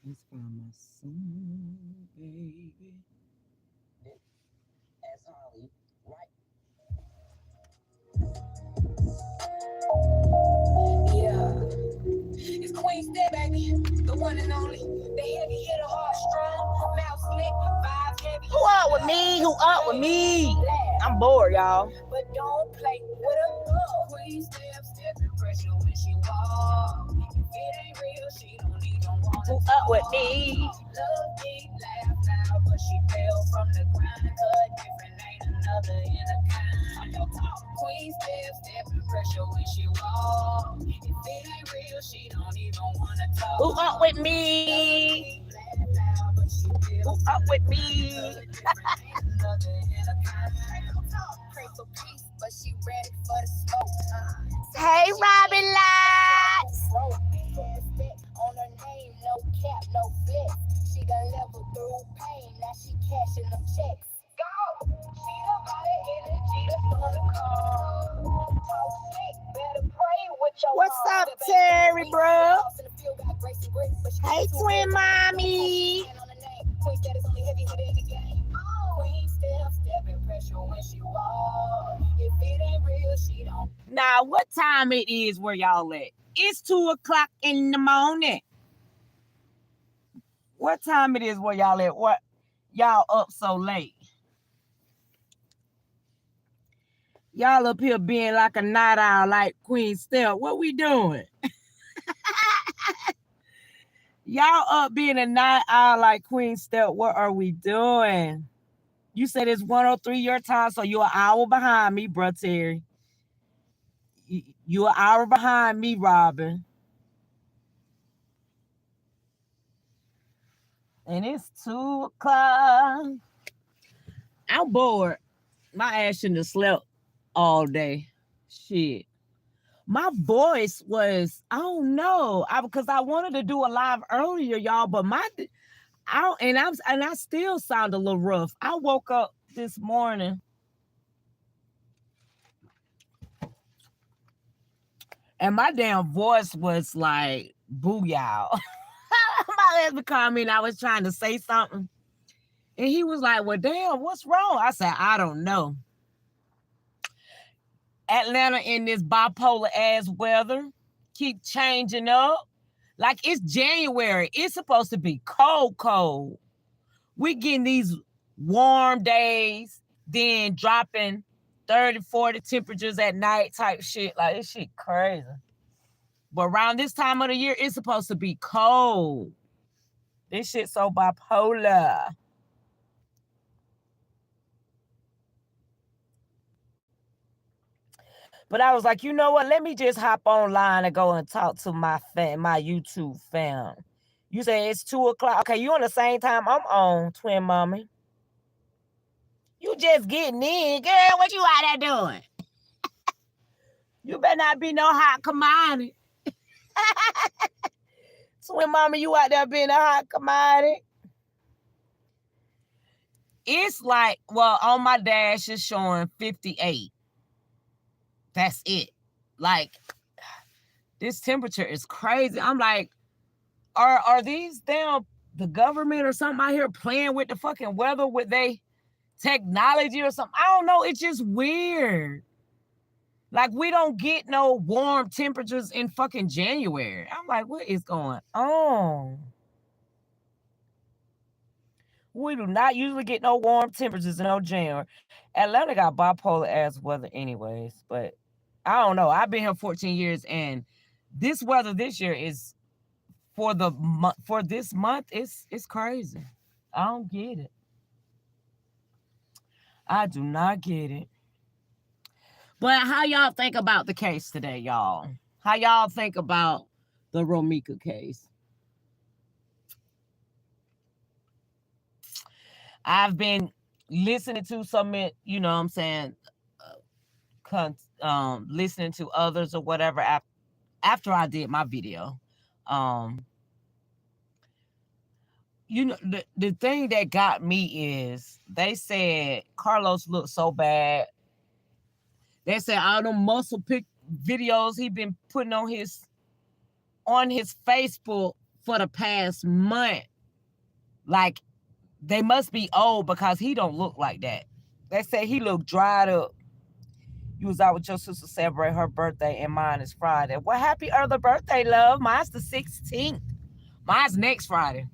Let's find my song, baby. As Holly, right? Yeah, it's Queen Step, baby, the one and only. The heavy hitter, hard strong, mouth slick, five heavy. Who up with me? Who up with me? I'm bored, y'all. But don't play with a Queen Step, stepping pressure when she walk. If it ain't real, she don't even want to. Who up with me? Love big, laugh loud, but she fell from the ground. Cut different, ain't another in a kind. Queen Step, stepping pressure when she walk. If it ain't real, she don't even want to talk. Who up with me? Who up with me? Hey, Robin Lights. On her name, no cap, no flex. She done level through pain, now she cashing them checks. Go! She done got an energy that's on the call. Talk slick, better pray with your What's up, Terry, bro? Hey, twin mommy. Queen Step is only heavy hitter in the game. Queen Step, stepping pressure when she walk. If it ain't real, she don't. Now, what time it is where y'all at? It's 2:00 in the morning. What time it is where y'all at? What y'all up so late? Y'all up here being like a night owl like Queen Step. What we doing? Y'all up being a night owl like Queen Step. What are we doing? You said it's 1:03 your time, so you're an hour behind me, bro, Terry. You're an hour behind me, Robin. And it's 2:00. I'm bored. My ass shouldn't have slept all day. Shit. My voice was, I don't know. Because I wanted to do a live earlier, y'all, but I still sound a little rough. I woke up this morning and my damn voice was like, boo y'all. My husband called me and I was trying to say something. And he was like, well, damn, what's wrong? I said, I don't know. Atlanta in this bipolar ass weather keep changing up. Like it's January. It's supposed to be cold. We getting these warm days, then dropping 30, 40 temperatures at night type shit. Like this shit crazy. But around this time of the year, it's supposed to be cold. This shit so bipolar. But I was like, you know what? Let me just hop online and go and talk to my YouTube fam. You say it's 2:00. Okay, you on the same time I'm on, twin mommy. You just getting in, girl. What you out there doing? You better not be no hot commodity. Twin mama, you out there being a hot commodity. It's like, well, on my dash it's showing 58. That's it. Like, this temperature is crazy. I'm like, are these damn the government or something out here playing with the fucking weather with they technology or something? I don't know. It's just weird. Like, we don't get no warm temperatures in fucking January. I'm like, what is going on? We do not usually get no warm temperatures in no January. Atlanta got bipolar ass weather anyways, but I don't know. I've been here 14 years and this weather this year is for this month, it's crazy. I don't get it. I do not get it. But how y'all think about the case today, y'all? How y'all think about the Romeca case? I've been listening to some, you know what I'm saying, listening to others or whatever after I did my video. You know, the thing that got me is they said Carlos looked so bad. They said all them muscle pic videos he been putting on his on his Facebook for the past month. Like, they must be old because he don't look like that. They say he looked dried up. You was out with your sister celebrate her birthday and mine is Friday. Well, happy early birthday, love. Mine's the 16th. Mine's next Friday.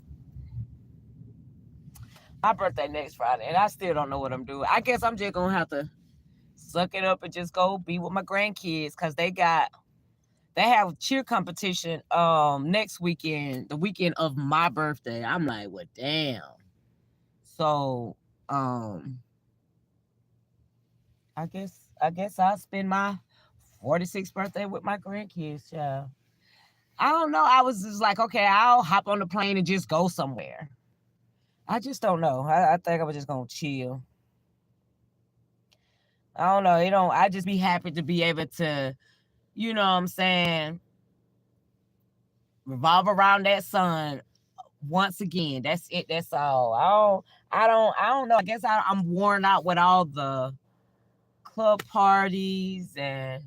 My birthday next Friday, and I still don't know what I'm doing. I guess I'm just gonna have to suck it up and just go be with my grandkids because they have cheer competition next weekend, the weekend of my birthday. I'm like, well, damn. So I guess I'll spend my 46th birthday with my grandkids, child. I don't know. I was just like, okay, I'll hop on the plane and just go somewhere. I just don't know. I think I was just gonna chill. I don't know. I just be happy to be able to, you know what I'm saying, revolve around that sun once again. That's it. That's all. I don't know. I guess I'm worn out with all the club parties and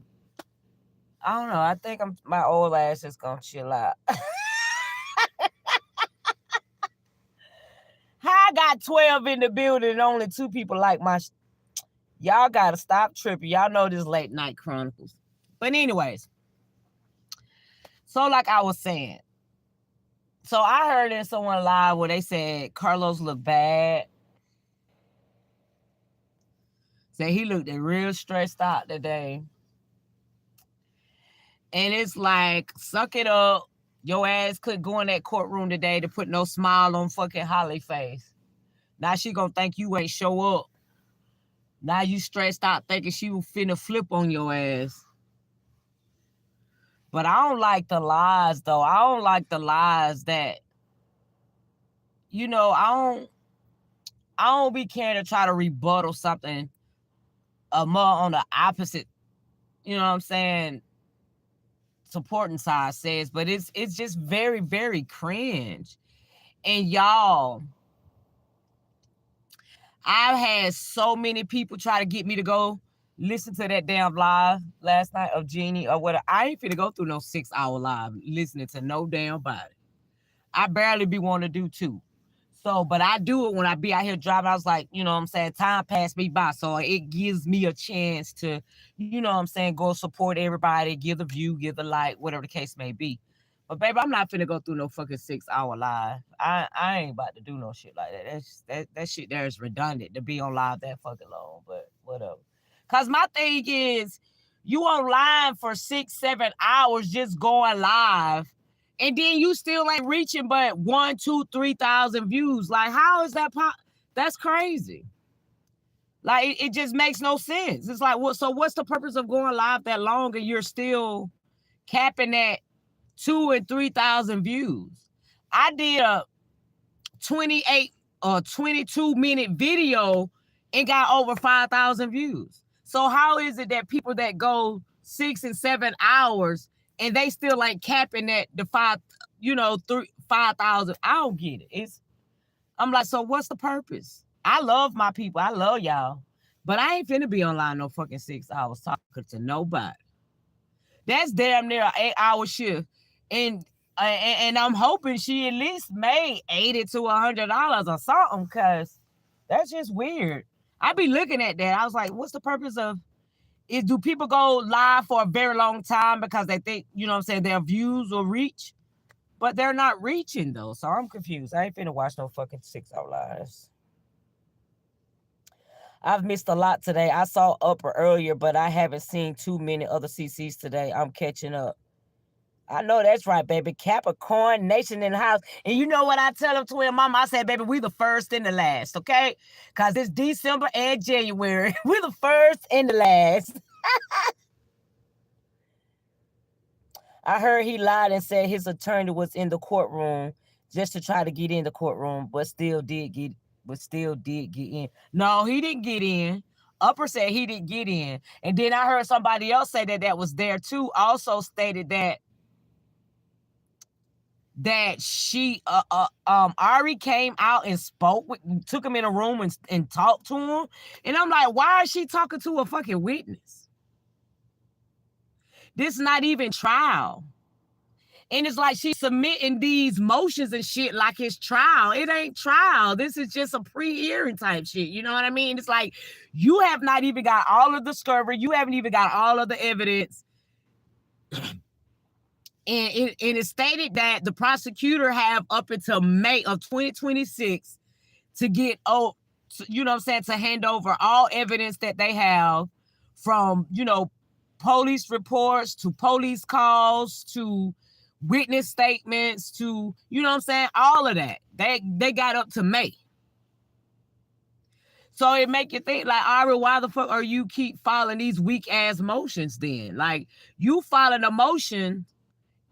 I don't know. I think my old ass is gonna chill out. How I got 12 in the building and only 2 people like my y'all gotta stop tripping. Y'all know this late night Chronicles. But anyways, so like I was saying, so I heard in someone live where they said Carlos looked bad. Said he looked real stressed out today. And it's like, suck it up. Your ass could go in that courtroom today to put no smile on fucking Holly's face. Now she gonna think you ain't show up. Now you stressed out thinking she was finna flip on your ass. But I don't like the lies, though. I don't like the lies that, I don't be caring to try to rebuttal something more on the opposite, you know what I'm saying, supporting side says, but it's just very, very cringe. And y'all, I've had so many people try to get me to go listen to that damn live last night of Jeannie or whatever. I ain't finna go through no 6-hour live listening to no damn body. I barely be wanting to do 2. So, but I do it when I be out here driving. I was like, you know what I'm saying, time passed me by. So it gives me a chance to, you know what I'm saying, go support everybody, give the view, give the like, whatever the case may be. But baby, I'm not finna go through no fucking 6-hour live. I ain't about to do no shit like that. That shit there is redundant to be on live that fucking long, but whatever. Cause my thing is, you online for 6-7 hours just going live. And then you still ain't reaching but 1, 2, 3,000 views. Like, how is that that's crazy. Like, it just makes no sense. It's like, so what's the purpose of going live that long and you're still capping at 2 and 3,000 views? I did a 28 or 22-minute video and got over 5,000 views. So how is it that people that go 6 and 7 hours and they still ain't capping at the 5,000? I don't get it. I'm like, so what's the purpose? I love my people. I love y'all. But I ain't finna be online no fucking 6 hours talking to nobody. That's damn near an 8-hour shift. And I'm hoping she at least made $80 to $100 or something, because that's just weird. I be looking at that. I was like, what's the purpose of do people go live for a very long time because they think, you know what I'm saying, their views will reach? But they're not reaching, though. So I'm confused. I ain't finna watch no fucking 6-hour lives. I've missed a lot today. I saw Upper earlier, but I haven't seen too many other CCs today. I'm catching up. I know that's right, baby. Capricorn Nation in the house. And you know what I tell them, twin mama? I said, baby, we the first and the last, okay? Because it's December and January. We're the first and the last. I heard he lied and said his attorney was in the courtroom just to try to get in the courtroom, but still did get in. No, he didn't get in. Upper said he didn't get in. And then I heard somebody else say that was there too, also stated that she Ari came out and took him in a room and talked to him. And I'm like, why is she talking to a fucking witness? This is not even trial. And it's like she's submitting these motions and shit like it's trial. It ain't trial. This is just a pre-hearing type shit. You know what I mean? It's like you have not even got all of the discovery. You haven't even got all of the evidence. And it's stated that the prosecutor have up until May of 2026 to get, you know what I'm saying, to hand over all evidence that they have from, you know, police reports to police calls to witness statements to, you know what I'm saying, all of that. They got up to May. So it make you think, like, Ari, why the fuck are you keep filing these weak ass motions then? Like, you filing a motion,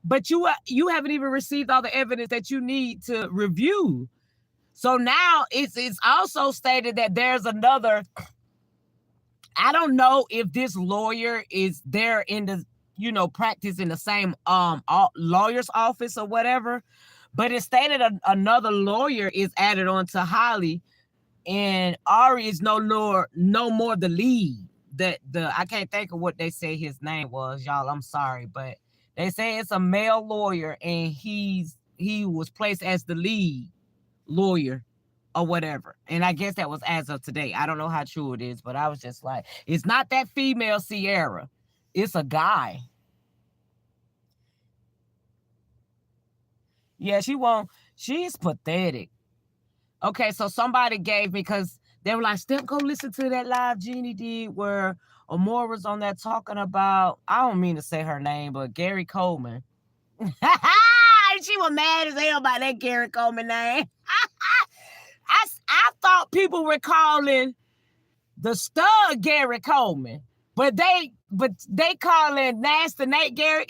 but you haven't even received all the evidence that you need to review. So now it's also stated that there's another, I don't know if this lawyer is there in the, you know, practice in the same lawyer's office or whatever, but it stated another lawyer is added on to Holly, and Ari is no more the lead. I can't think of what they say his name was, y'all. I'm sorry, but they say it's a male lawyer, and he was placed as the lead lawyer or whatever. And I guess that was as of today. I don't know how true it is, but I was just like, it's not that female Sierra. It's a guy. Yeah, she's pathetic. Okay, so somebody gave me, because they were like, Steph, go listen to that live Jeannie did where Amora was on there talking about, I don't mean to say her name, but Gary Coleman. She was mad as hell about that Gary Coleman name. I thought people were calling the stud Gary Coleman, but they calling Nasty Nate Gary.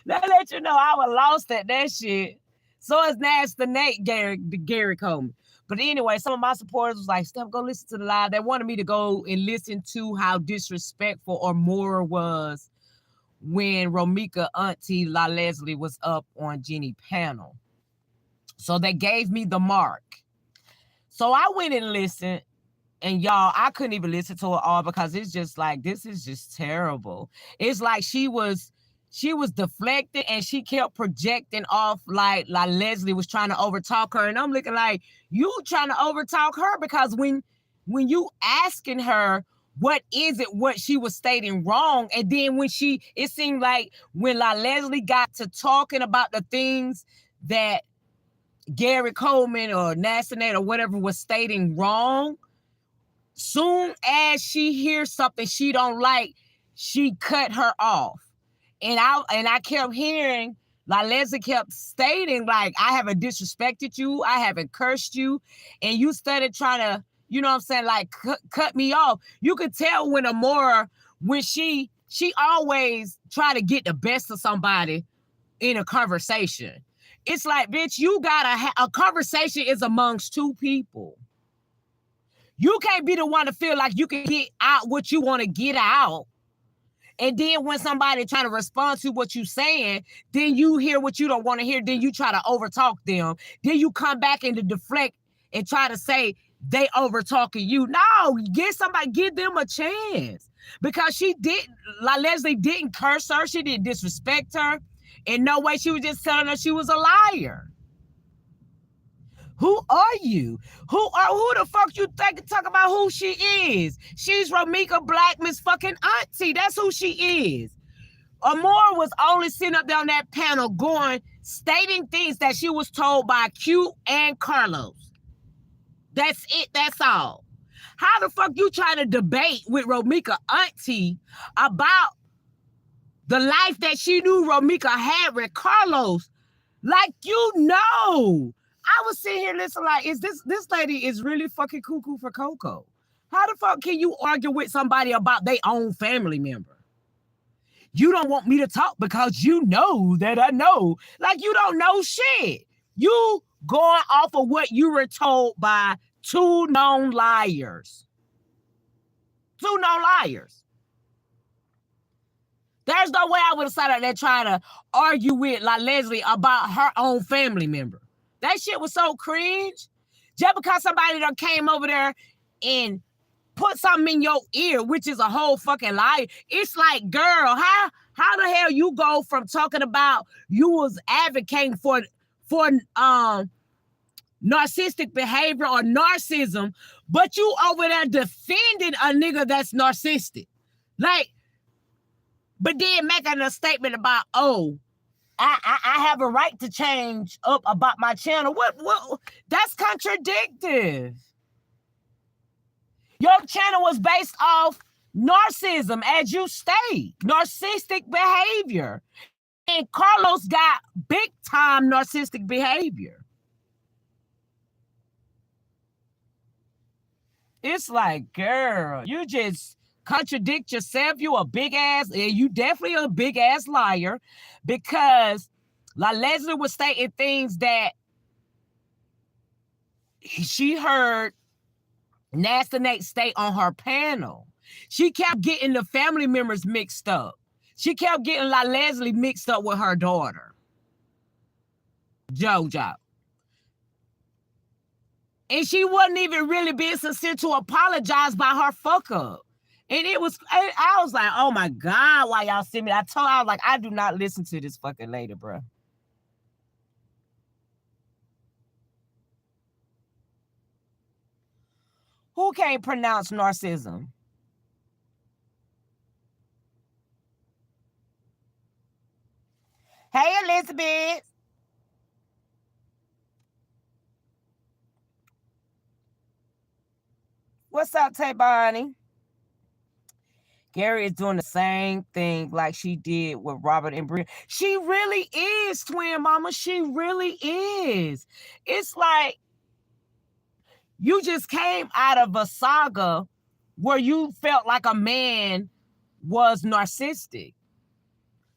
That let you know I was lost at that shit. So it's Nasty Nate Gary Coleman. But anyway, some of my supporters was like, Steph, go listen to the live. They wanted me to go and listen to how disrespectful Amora was when Romeca auntie La Leslie was up on Jeannie panel. So they gave me the mark. So I went and listened, and y'all, I couldn't even listen to it all because it's just like, this is just terrible. It's like she was deflected, and she kept projecting off like Leslie was trying to overtalk her. And I'm looking like, you trying to overtalk her, because when you asking her, what is it, what she was stating wrong? And then it seemed like when Leslie got to talking about the things that Gary Coleman or Nasty Nate or whatever was stating wrong, soon as she hears something she don't like, she cut her off. And I kept hearing, Leslie kept stating, like, I haven't disrespected you, I haven't cursed you, and you started trying to, you know what I'm saying, like, cut me off. You could tell when Amora, when she always try to get the best of somebody in a conversation. It's like, bitch, you gotta a conversation is amongst two people. You can't be the one to feel like you can get out what you want to get out. And then when somebody trying to respond to what you saying, then you hear what you don't want to hear. Then you try to overtalk them. Then you come back and deflect and try to say they overtalking you. No, give them a chance. Because Leslie didn't curse her. She didn't disrespect her. In no way, she was just telling her she was a liar. Who are you? Who the fuck you think talk about who she is? She's Romeca Blackmon's fucking auntie. That's who she is. Amora was only sitting up there on that panel stating things that she was told by Q and Carlos. That's it. That's all. How the fuck you trying to debate with Romeca auntie about the life that she knew Romeca had with Carlos? Like, you know. I was sitting here listening like, this lady is really fucking cuckoo for Cocoa. How the fuck can you argue with somebody about their own family member? You don't want me to talk because you know that I know. Like, you don't know shit. You going off of what you were told by two known liars. Two known liars. There's no way I would have sat out there trying to argue with Leslie about her own family member. That shit was so cringe. Just because somebody done came over there and put something in your ear, which is a whole fucking lie. It's like, girl, how How the hell you go from talking about you was advocating for narcissistic behavior or narcissism, but you over there defending a nigga that's narcissistic? Like, but then making a statement about, oh, I have a right to change up about my channel. What? That's contradictive. Your channel was based off narcissism, as you state, narcissistic behavior. And Carlos got big time narcissistic behavior. It's like, girl, you just contradict yourself. You a big ass, and you definitely a big ass liar, because Leslie was stating things that she heard Nasty Nate state on her panel. She kept getting the family members mixed up. She kept getting Leslie mixed up with her daughter, JoJo. And she wasn't even really being sincere to apologize by her fuck up. And it was, I was like, oh my God, why y'all send me? I was like, I do not listen to this fucking lady, bro. Who can't pronounce narcissism? Hey, Elizabeth. What's up, Tay Bonnie? Gary is doing the same thing like she did with Robert and Brian. She really is, twin mama. She really is. It's like you just came out of a saga where you felt like a man was narcissistic.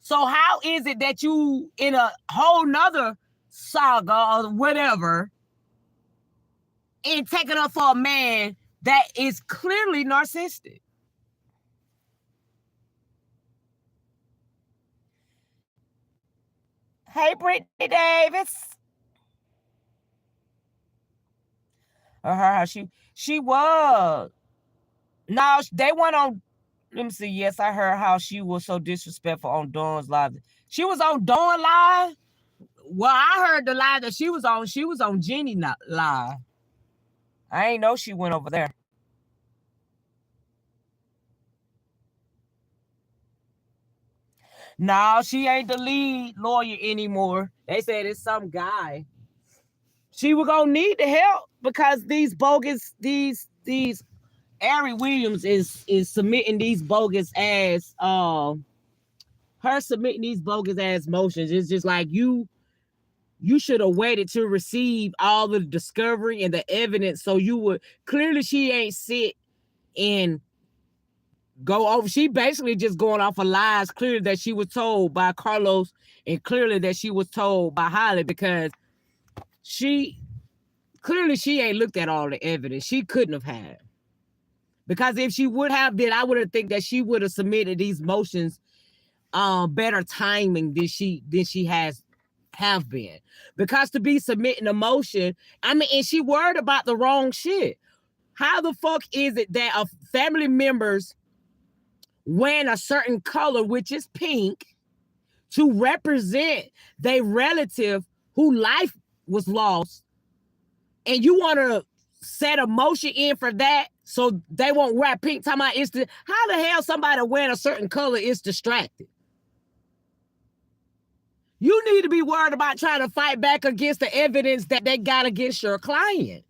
So how is it that you in a whole nother saga or whatever and taking up for a man that is clearly narcissistic? Hey, Brittany Davis. Or her, she was. No, they went on. Let me see. Yes, I heard how she was so disrespectful on Dawn's live. She was on Dawn live. Well, I heard the live that she was on. She was on Jenny live. I ain't know she went over there. No, she ain't the lead lawyer anymore. They said it's some guy. She was gonna need the help because these bogus, these Ari Williams is submitting these bogus ass her submitting these bogus ass motions. It's just like you should have waited to receive all the discovery and the evidence, so you would clearly she ain't sit and go over. She basically just going off of lies, clearly that she was told by Carlos and clearly that she was told by Holly, because she ain't looked at all the evidence. She couldn't have had. Because if she would have been, I would have think that she would have submitted these motions better timing than she have been. Because to be submitting a motion, I mean, and she worried about the wrong shit. How the fuck is it that a family members wearing a certain color, which is pink, to represent their relative whose life was lost, and you want to set a motion in for that so they won't wear pink? Talking about how the hell somebody wearing a certain color is distracted? You need to be worried about trying to fight back against the evidence that they got against your client.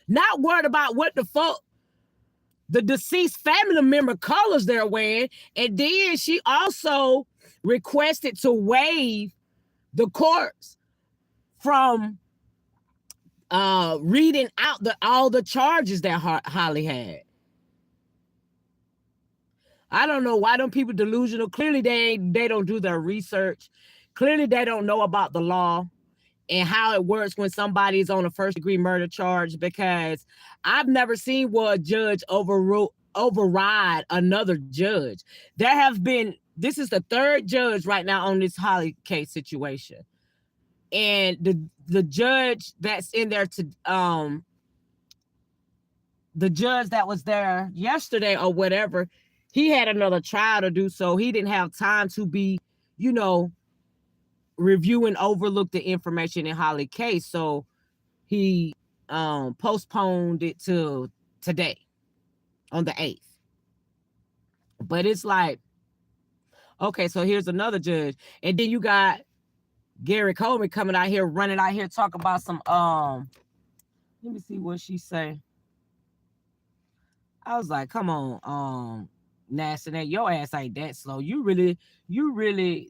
Not worried about what the fuck the deceased family member colors they're wearing. And then she also requested to waive the courts from reading out all the charges that Holly had. I don't know why them people delusional. Clearly they don't do their research. Clearly they don't know about the law and how it works when somebody is on a first-degree murder charge, because I've never seen where a judge override another judge. This is the third judge right now on this Holly case situation. And the judge that's in there the judge that was there yesterday or whatever, he had another trial to do, so he didn't have time to be, you know, review and overlook the information in Holly case. So he postponed it to today on the 8th. But it's like, okay, so here's another judge. And then you got Gary Coleman coming out here, running out here, talking about some, let me see what she say. I was like, come on, Latenight, your ass ain't that slow. You really,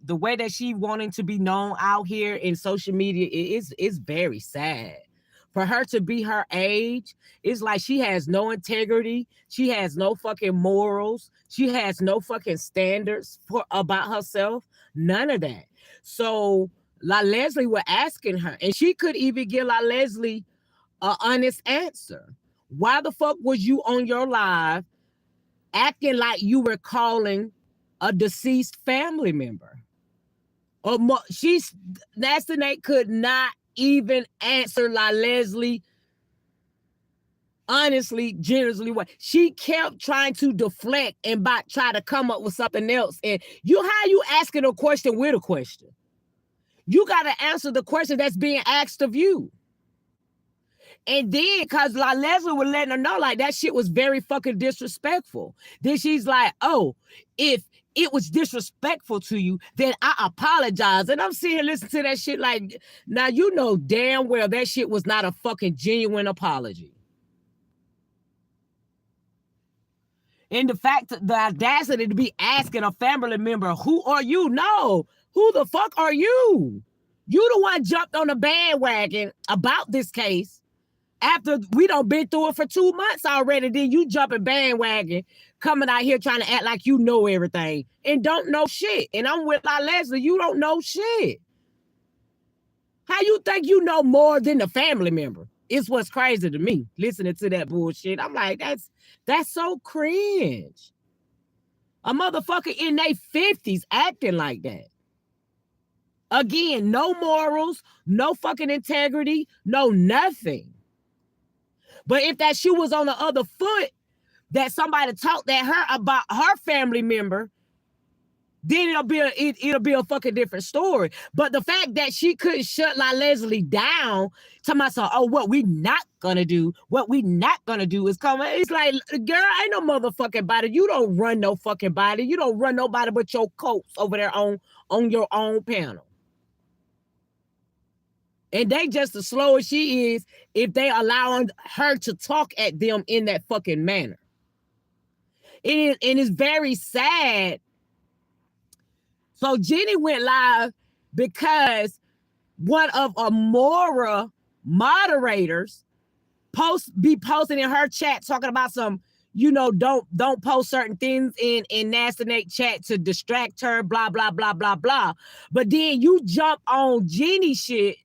the way that she wanting to be known out here in social media is very sad. For her to be her age, it's like she has no integrity. She has no fucking morals. She has no fucking standards about herself. None of that. So La Leslie were asking her, and she could even give La Leslie an honest answer. Why the fuck was you on your live acting like you were calling a deceased family member? Or Latenight could not even answer La Leslie honestly, generously. What she kept trying to deflect and try to come up with something else. And how you asking a question with a question? You got to answer the question that's being asked of you. And then, because La Leslie was letting her know, like, that shit was very fucking disrespectful. Then she's like, oh, if it was disrespectful to you, then I apologize. And I'm sitting here listening to that shit like, now you know damn well that shit was not a fucking genuine apology. And the fact, the audacity to be asking a family member, who are you? No, who the fuck are you? You the one jumped on the bandwagon about this case. After we done been through it for 2 months already, then you jumping bandwagon, coming out here trying to act like you know everything and don't know shit. And I'm with La Leslie, you don't know shit. How you think you know more than the family member? It's what's crazy to me, listening to that bullshit. I'm like, that's so cringe. A motherfucker in their 50s acting like that. Again, no morals, no fucking integrity, no nothing. But if that shoe was on the other foot, that somebody talked at her about her family member, then it'll be a fucking different story. But the fact that she couldn't shut La Leslie down to myself, oh, what we not gonna do is come. It's like, girl, ain't no motherfucking body. You don't run no fucking body. You don't run nobody but your coats over there on your own panel. And they just as slow as she is if they allowing her to talk at them in that fucking manner. And it's very sad. So Jenny went live because one of Amora moderators be posting in her chat talking about some, don't post certain things in Latenight chat to distract her, blah, blah, blah, blah, blah. But then you jump on Jenny shit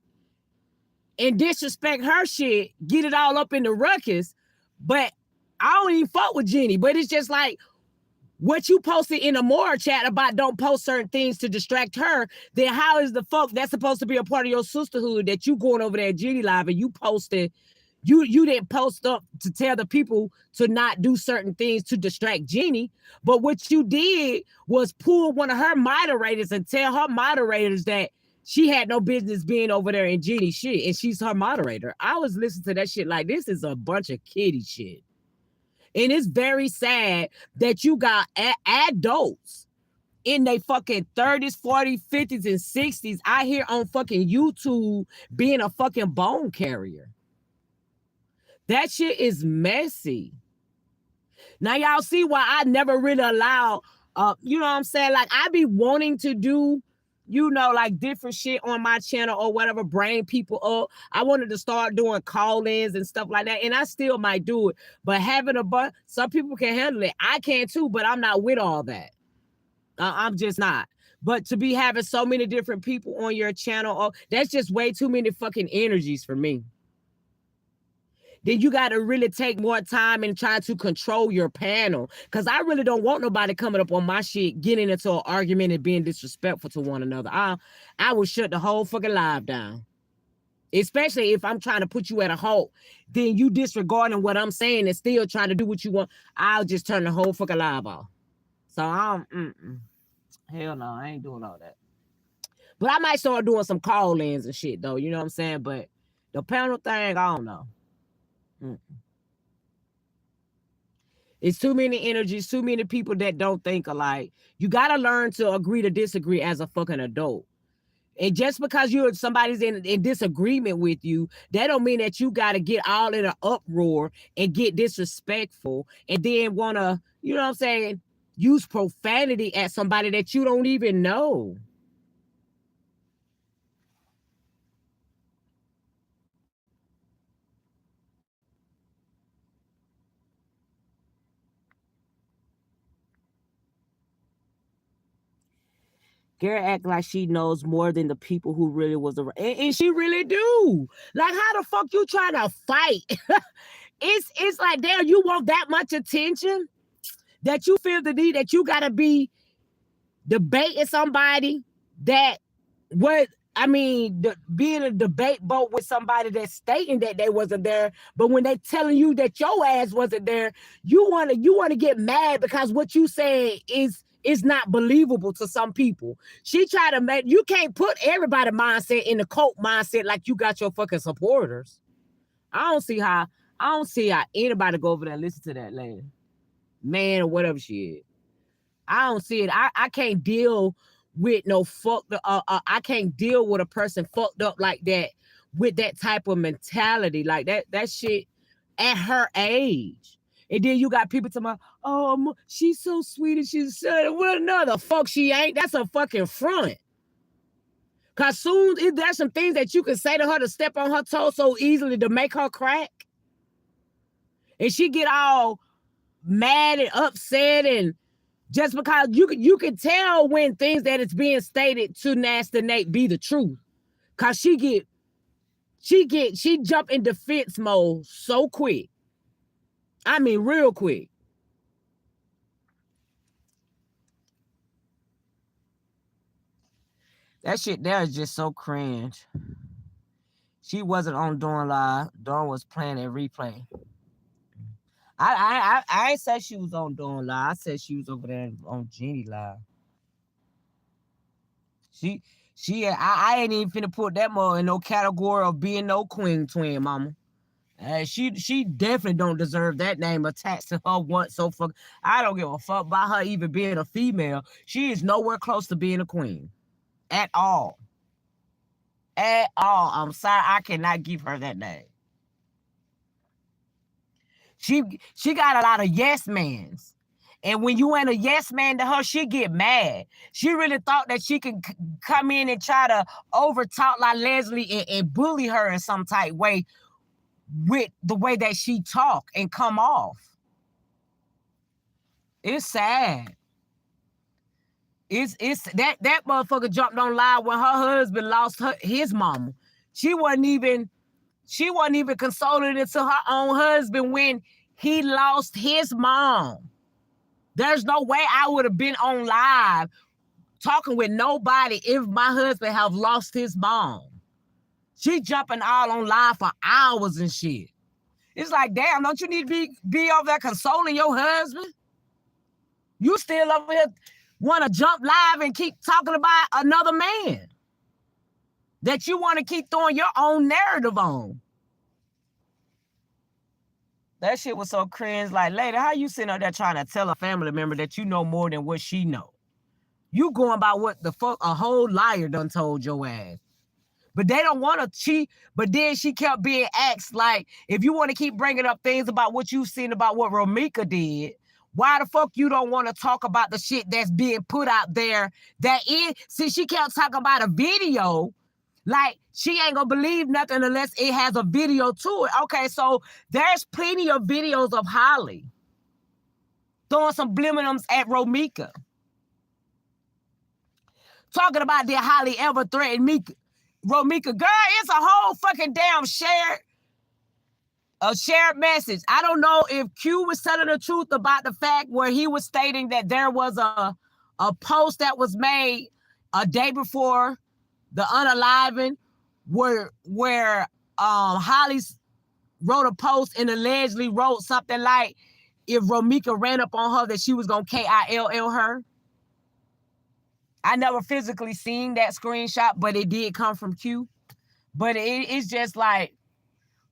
and disrespect her shit, get it all up in the ruckus. But I don't even fuck with Jenny. But it's just like, what you posted in a Amora chat about don't post certain things to distract her, then how is the fuck that's supposed to be a part of your sisterhood that you going over there at Jenny Live and you posted, you didn't post up to tell the people to not do certain things to distract Jenny. But what you did was pull one of her moderators and tell her moderators that she had no business being over there in Jenny shit, and she's her moderator. I was listening to that shit like, this is a bunch of kiddie shit. And it's very sad that you got adults in their fucking 30s, 40s, 50s, and 60s out here on fucking YouTube being a fucking bone carrier. That shit is messy. Now, y'all see why I never really allow, you know what I'm saying? Like, I be wanting to do, like different shit on my channel or whatever, bring people up. I wanted to start doing call-ins and stuff like that, and I still might do it. But having some people can handle it. I can too, but I'm not with all that. I'm just not. But to be having so many different people on your channel, that's just way too many fucking energies for me. Then you got to really take more time and try to control your panel. Because I really don't want nobody coming up on my shit, getting into an argument and being disrespectful to one another. I will shut the whole fucking live down. Especially if I'm trying to put you at a halt, then you disregarding what I'm saying and still trying to do what you want. I'll just turn the whole fucking live off. So hell no, I ain't doing all that. But I might start doing some call-ins and shit though. You know what I'm saying? But the panel thing, I don't know. It's too many energies, too many people that don't think alike. You gotta learn to agree to disagree as a fucking adult. And just because somebody's in disagreement with you, that don't mean that you got to get all in an uproar and get disrespectful and then want to, you know what I'm saying, use profanity at somebody that you don't even know. Gary act like she knows more than the people who really was around. And she really do. Like, how the fuck you trying to fight? It's like, damn, you want that much attention that you feel the need that you got to be debating somebody that being a debate boat with somebody that's stating that they wasn't there, but when they telling you that your ass wasn't there, you want to get mad because what you say is not believable to some people. She tried to make, you can't put everybody mindset in the cult mindset like you got your fucking supporters. I don't see how anybody go over there and listen to that lady, man, or whatever she is. I don't see it. I can't deal with no I can't deal with a person fucked up like that with that type of mentality, like that shit at her age. And then you got people talking about, oh, she's so sweet and she's so, well, no, the fuck she ain't. That's a fucking front. Cause soon there's some things that you can say to her to step on her toes so easily to make her crack. And she get all mad and upset, and just because you can tell when things that is being stated to Nasty Nate be the truth. Cause she jump in defense mode so quick. I mean, real quick. That shit there is just so cringe. She wasn't on Dawn Live. Dawn was playing and replaying. I ain't said she was on Dawn Live. I said she was over there on Jenny Live. I ain't even finna put that more in no category of being no queen twin, mama. She definitely don't deserve that name attached to her once. So fuck, I don't give a fuck about her even being a female. She is nowhere close to being a queen. At all. At all. I'm sorry, I cannot give her that name. She got a lot of yes mans. And when you ain't a yes man to her, she get mad. She really thought that she could come in and try to overtalk like Leslie and bully her in some type way with the way that she talk and come off. It's sad. It's that motherfucker jumped on live when her husband lost his mama. She wasn't even consoling it to her own husband when he lost his mom. There's no way I would have been on live talking with nobody if my husband have lost his mom. She jumping all on live for hours and shit. It's like, damn, don't you need to be over there consoling your husband? You still over here want to jump live and keep talking about another man that you want to keep throwing your own narrative on. That shit was so cringe. Like, lady, how you sitting up there trying to tell a family member that you know more than what she know? You going by what the fuck a whole liar done told your ass. But they don't want to cheat. But then she kept being asked, like, if you want to keep bringing up things about what you've seen about what Romeca did, why the fuck you don't want to talk about the shit that's being put out there that is, see, she kept talking about a video, like she ain't gonna believe nothing unless it has a video to it. Okay, so there's plenty of videos of Holly throwing some bliminums at Romeca. Talking about did Holly ever threaten me? Romeca, girl, it's a whole fucking damn shared message. I don't know if Q was telling the truth about the fact where he was stating that there was a post that was made a day before the unaliving where Holly wrote a post and allegedly wrote something like, if Romeca ran up on her that she was going to KILL her. I never physically seen that screenshot, but it did come from Q. But it's just like,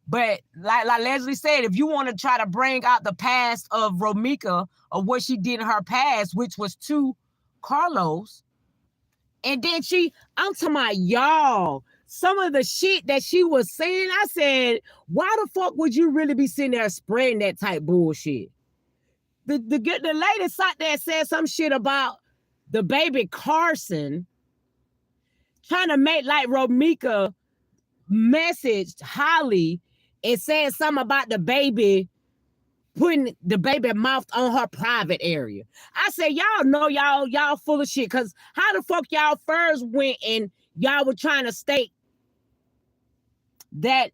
but like Leslie said, if you want to try to bring out the past of Romeca, of what she did in her past, which was to Carlos, and then I'm talking about y'all, some of the shit that she was saying, I said, why the fuck would you really be sitting there spreading that type bullshit? The lady sat there and said some shit about the baby Carson, trying to make like Romeca messaged Holly and said something about the baby, putting the baby mouth on her private area. I said, y'all know y'all full of shit, because how the fuck y'all first went and y'all were trying to state that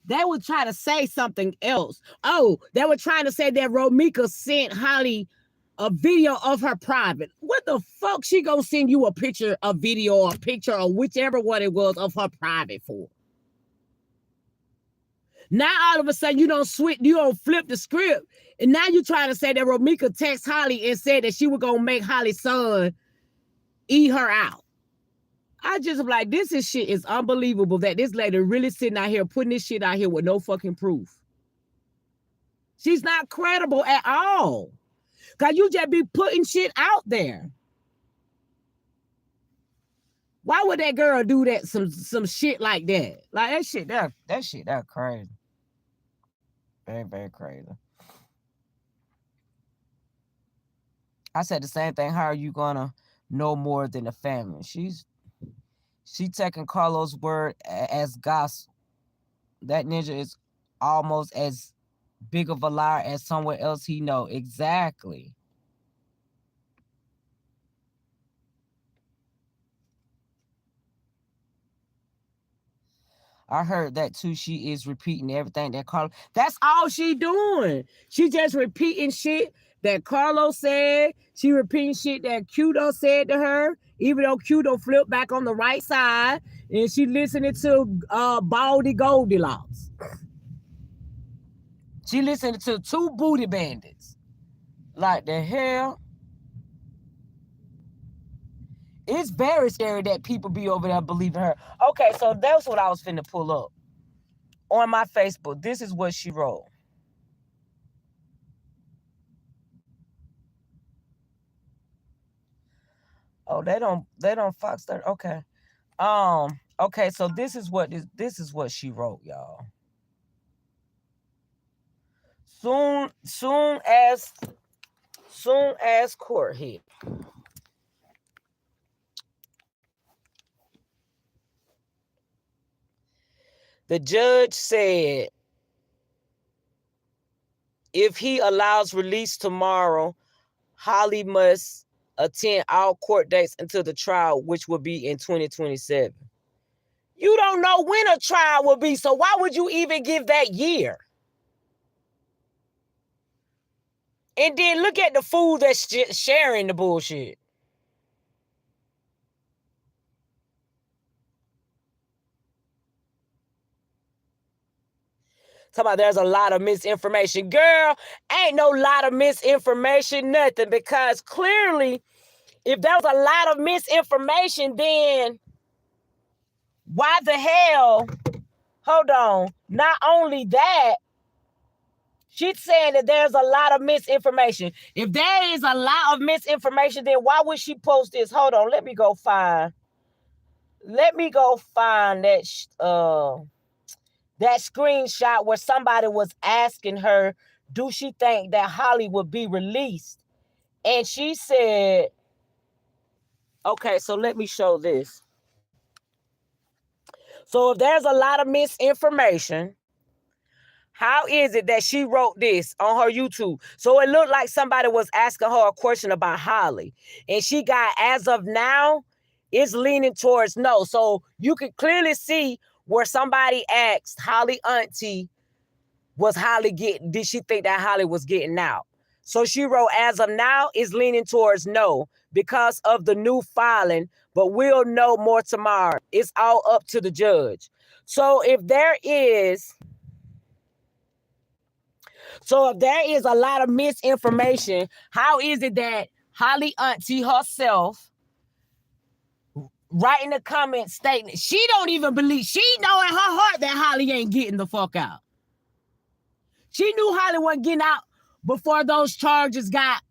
they were trying to say something else. Oh, they were trying to say that Romeca sent Holly a video of her private. What the fuck she gonna send you a picture, a video, or a picture, or whichever one it was of her private for? Now all of a sudden you don't flip the script, and now you trying to say that Romeca text Holly and said that she was gonna make Holly's son eat her out. I just like, this shit is unbelievable that this lady really sitting out here putting this shit out here with no fucking proof. She's not credible at all. Cause you just be putting shit out there. Why would that girl do that? Some shit like that. Like that shit that crazy. Very, very crazy. I said the same thing. How are you gonna know more than the family? She taking Carlos' word as gospel. That ninja is almost as big of a liar as someone else he know. Exactly. I heard that too. She is repeating everything that Carlos. That's all she doing. She just repeating shit that Carlos said. She repeating shit that Qdo said to her, even though Qdo flipped back on the right side, and she listening to Baldy Goldilocks. She listening to two booty bandits. Like the hell? It's very scary that people be over there believing her. Okay, so that's what I was finna pull up. On my Facebook, this is what she wrote. Oh, they don't Fox 30. Okay. Okay, so this is what she wrote, y'all. Soon as court hit. The judge said if he allows release tomorrow, Holly must attend all court dates until the trial, which will be in 2027. You don't know when a trial will be, so why would you even give that year? And then look at the fool that's sharing the bullshit. Talking about there's a lot of misinformation. Girl, ain't no lot of misinformation, nothing. Because clearly, if there was a lot of misinformation, then why the hell? Hold on. Not only that, she's saying that there's a lot of misinformation. If there is a lot of misinformation, then why would she post this? Hold on. Let me go find that screenshot where somebody was asking her, do she think that Holly would be released? And she said, okay, so let me show this. So if there's a lot of misinformation, how is it that she wrote this on her YouTube? So it looked like somebody was asking her a question about Holly. And she got, as of now, it's leaning towards no. So you can clearly see where somebody asked Holly auntie, did she think that Holly was getting out? So she wrote, as of now, it's leaning towards no because of the new filing, but we'll know more tomorrow. It's all up to the judge. So if there is So if there is a lot of misinformation, how is it that Holly Auntie herself writing the comment statement, she don't even believe, she know in her heart that Holly ain't getting the fuck out. She knew Holly wasn't getting out before those charges got,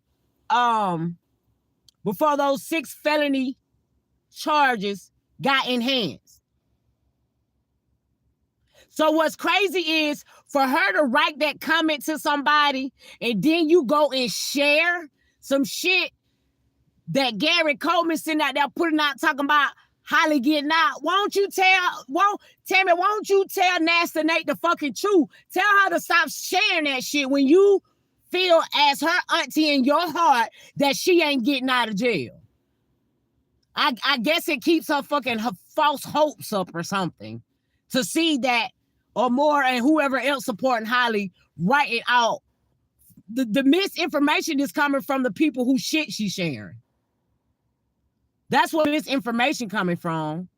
before those 6 felony charges got enhanced. So what's crazy is for her to write that comment to somebody and then you go and share some shit that Gary Coleman sitting out there putting out talking about Holly getting out. Won't you tell Nasty Nate the fucking truth? Tell her to stop sharing that shit when you feel as her auntie in your heart that she ain't getting out of jail. I guess it keeps her fucking false hopes up or something to see that, or more, and whoever else supporting Holly write it out. The misinformation is coming from the people who shit she's sharing. That's where misinformation coming from.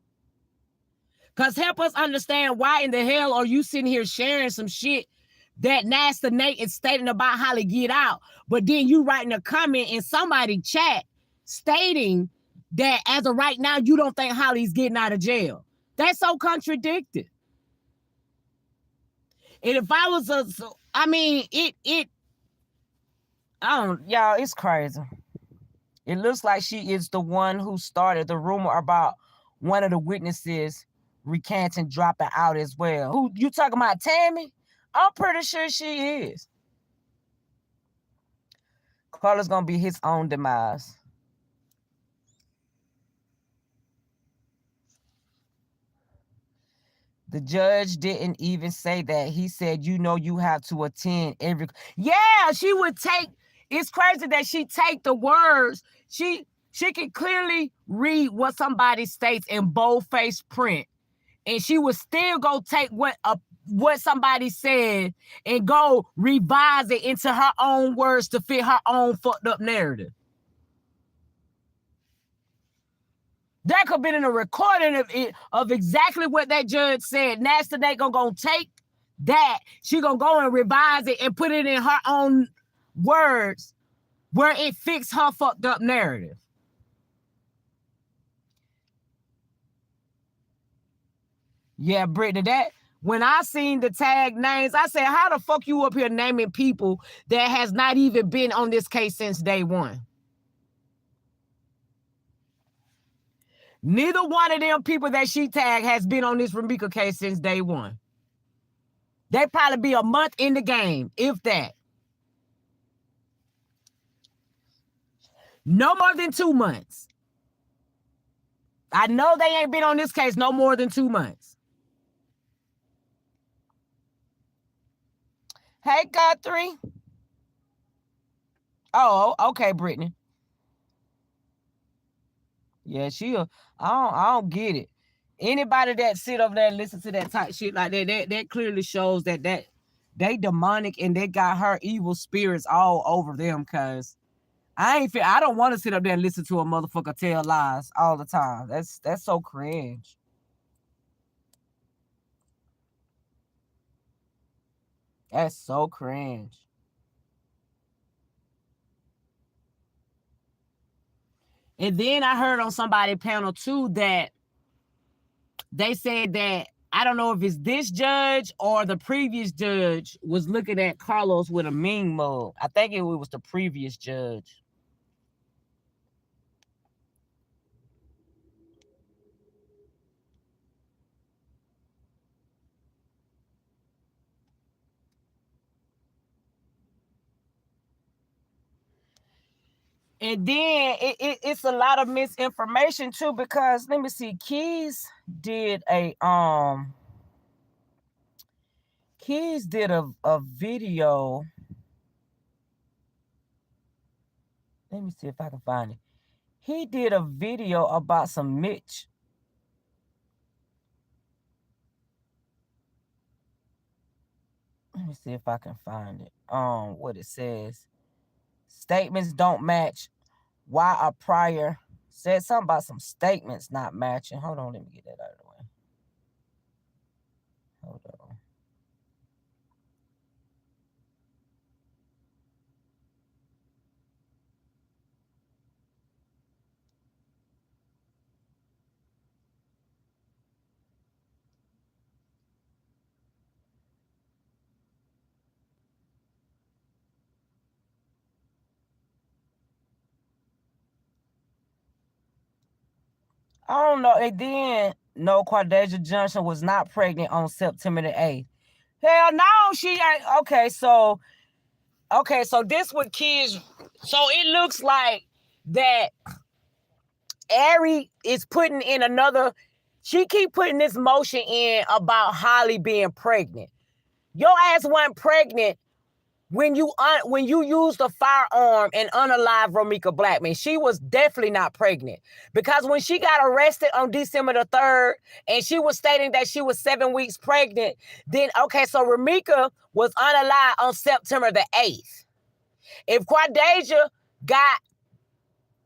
Because help us understand, why in the hell are you sitting here sharing some shit that Nasty Nate is stating about Holly get out, but then you writing a comment in somebody's chat stating that as of right now, you don't think Holly's getting out of jail. That's so contradicted. And if I was y'all, it's crazy. It looks like she is the one who started the rumor about one of the witnesses recanting, dropping out as well. Who you talking about, Tammy? I'm pretty sure she is. Carla's gonna be his own demise. The judge didn't even say that. He said, you have to attend every... Yeah, she would take... It's crazy that she take the words. She can clearly read what somebody states in bold-faced print. And she would still go take what somebody said and go revise it into her own words to fit her own fucked up narrative. That could have been in a recording of exactly what that judge said. Nasty Nate gonna take that. She gonna go and revise it and put it in her own words where it fits her fucked up narrative. Yeah, Brittany, that when I seen the tag names, I said, how the fuck you up here naming people that has not even been on this case since day one? Neither one of them people that she tagged has been on this Romeca case since day one. They probably be a month in the game, if that. No more than 2 months. I know they ain't been on this case no more than 2 months. Hey, Guthrie. Oh, okay, Brittany. Yeah, I don't get it. Anybody that sit over there and listen to that type shit like that clearly shows that they demonic and they got her evil spirits all over them, cause I don't want to sit up there and listen to a motherfucker tell lies all the time. That's so cringe. That's so cringe. And then I heard on somebody's panel too that they said that, I don't know if it's this judge or the previous judge was looking at Carlos with a mean mug. I think it was the previous judge. And then it's a lot of misinformation too, because let me see, Keys did a video. Let me see if I can find it. He did a video about some Mitch. Let me see if I can find it. What it says. Statements don't match. Why a prior said something about some statements not matching. Hold on, let me get that out of the way. Hold on. I don't know. And then, no, Quadeja Johnson was not pregnant on September the 8th. Hell no, she ain't. Okay, so this what kids, so it looks like that Ari is putting in another, she keep putting this motion in about Holly being pregnant. Your ass wasn't pregnant when you used a firearm and unalive Romeca Blackmon. She was definitely not pregnant, because when she got arrested on December the 3rd and she was stating that she was 7 weeks pregnant, then okay, so Romeca was unalive on September the 8th. If Quadeja got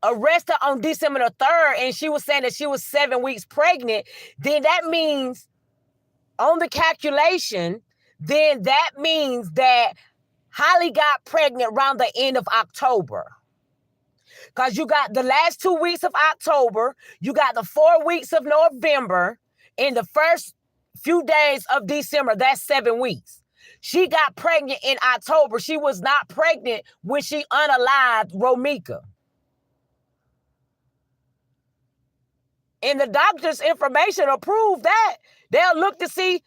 arrested on December the 3rd and she was saying that she was 7 weeks pregnant, then that means on the calculation, then that means that Holly got pregnant around the end of October. Because you got the last 2 weeks of October, you got the 4 weeks of November, and the first few days of December, that's 7 weeks. She got pregnant in October. She was not pregnant when she unalived Romeca. And the doctor's information will prove that. They'll look to see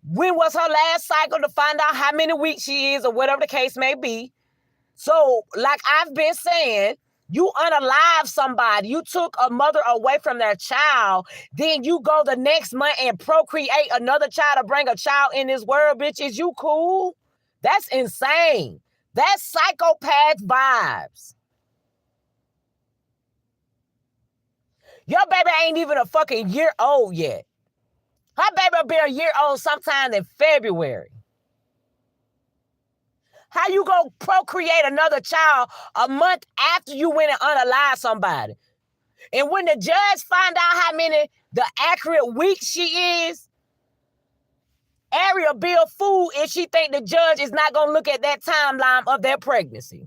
when was her last cycle to find out how many weeks she is or whatever the case may be. So, like I've been saying, you unalive somebody, you took a mother away from their child, then you go the next month and procreate another child to bring a child in this world, bitch. Is you cool? That's insane. That's psychopath vibes. Your baby ain't even a fucking year old yet. Her baby will be a year old sometime in February. How you gonna procreate another child a month after you went and unalive somebody? And when the judge find out how many, the accurate weeks she is, Ari will be a fool if she think the judge is not gonna look at that timeline of their pregnancy.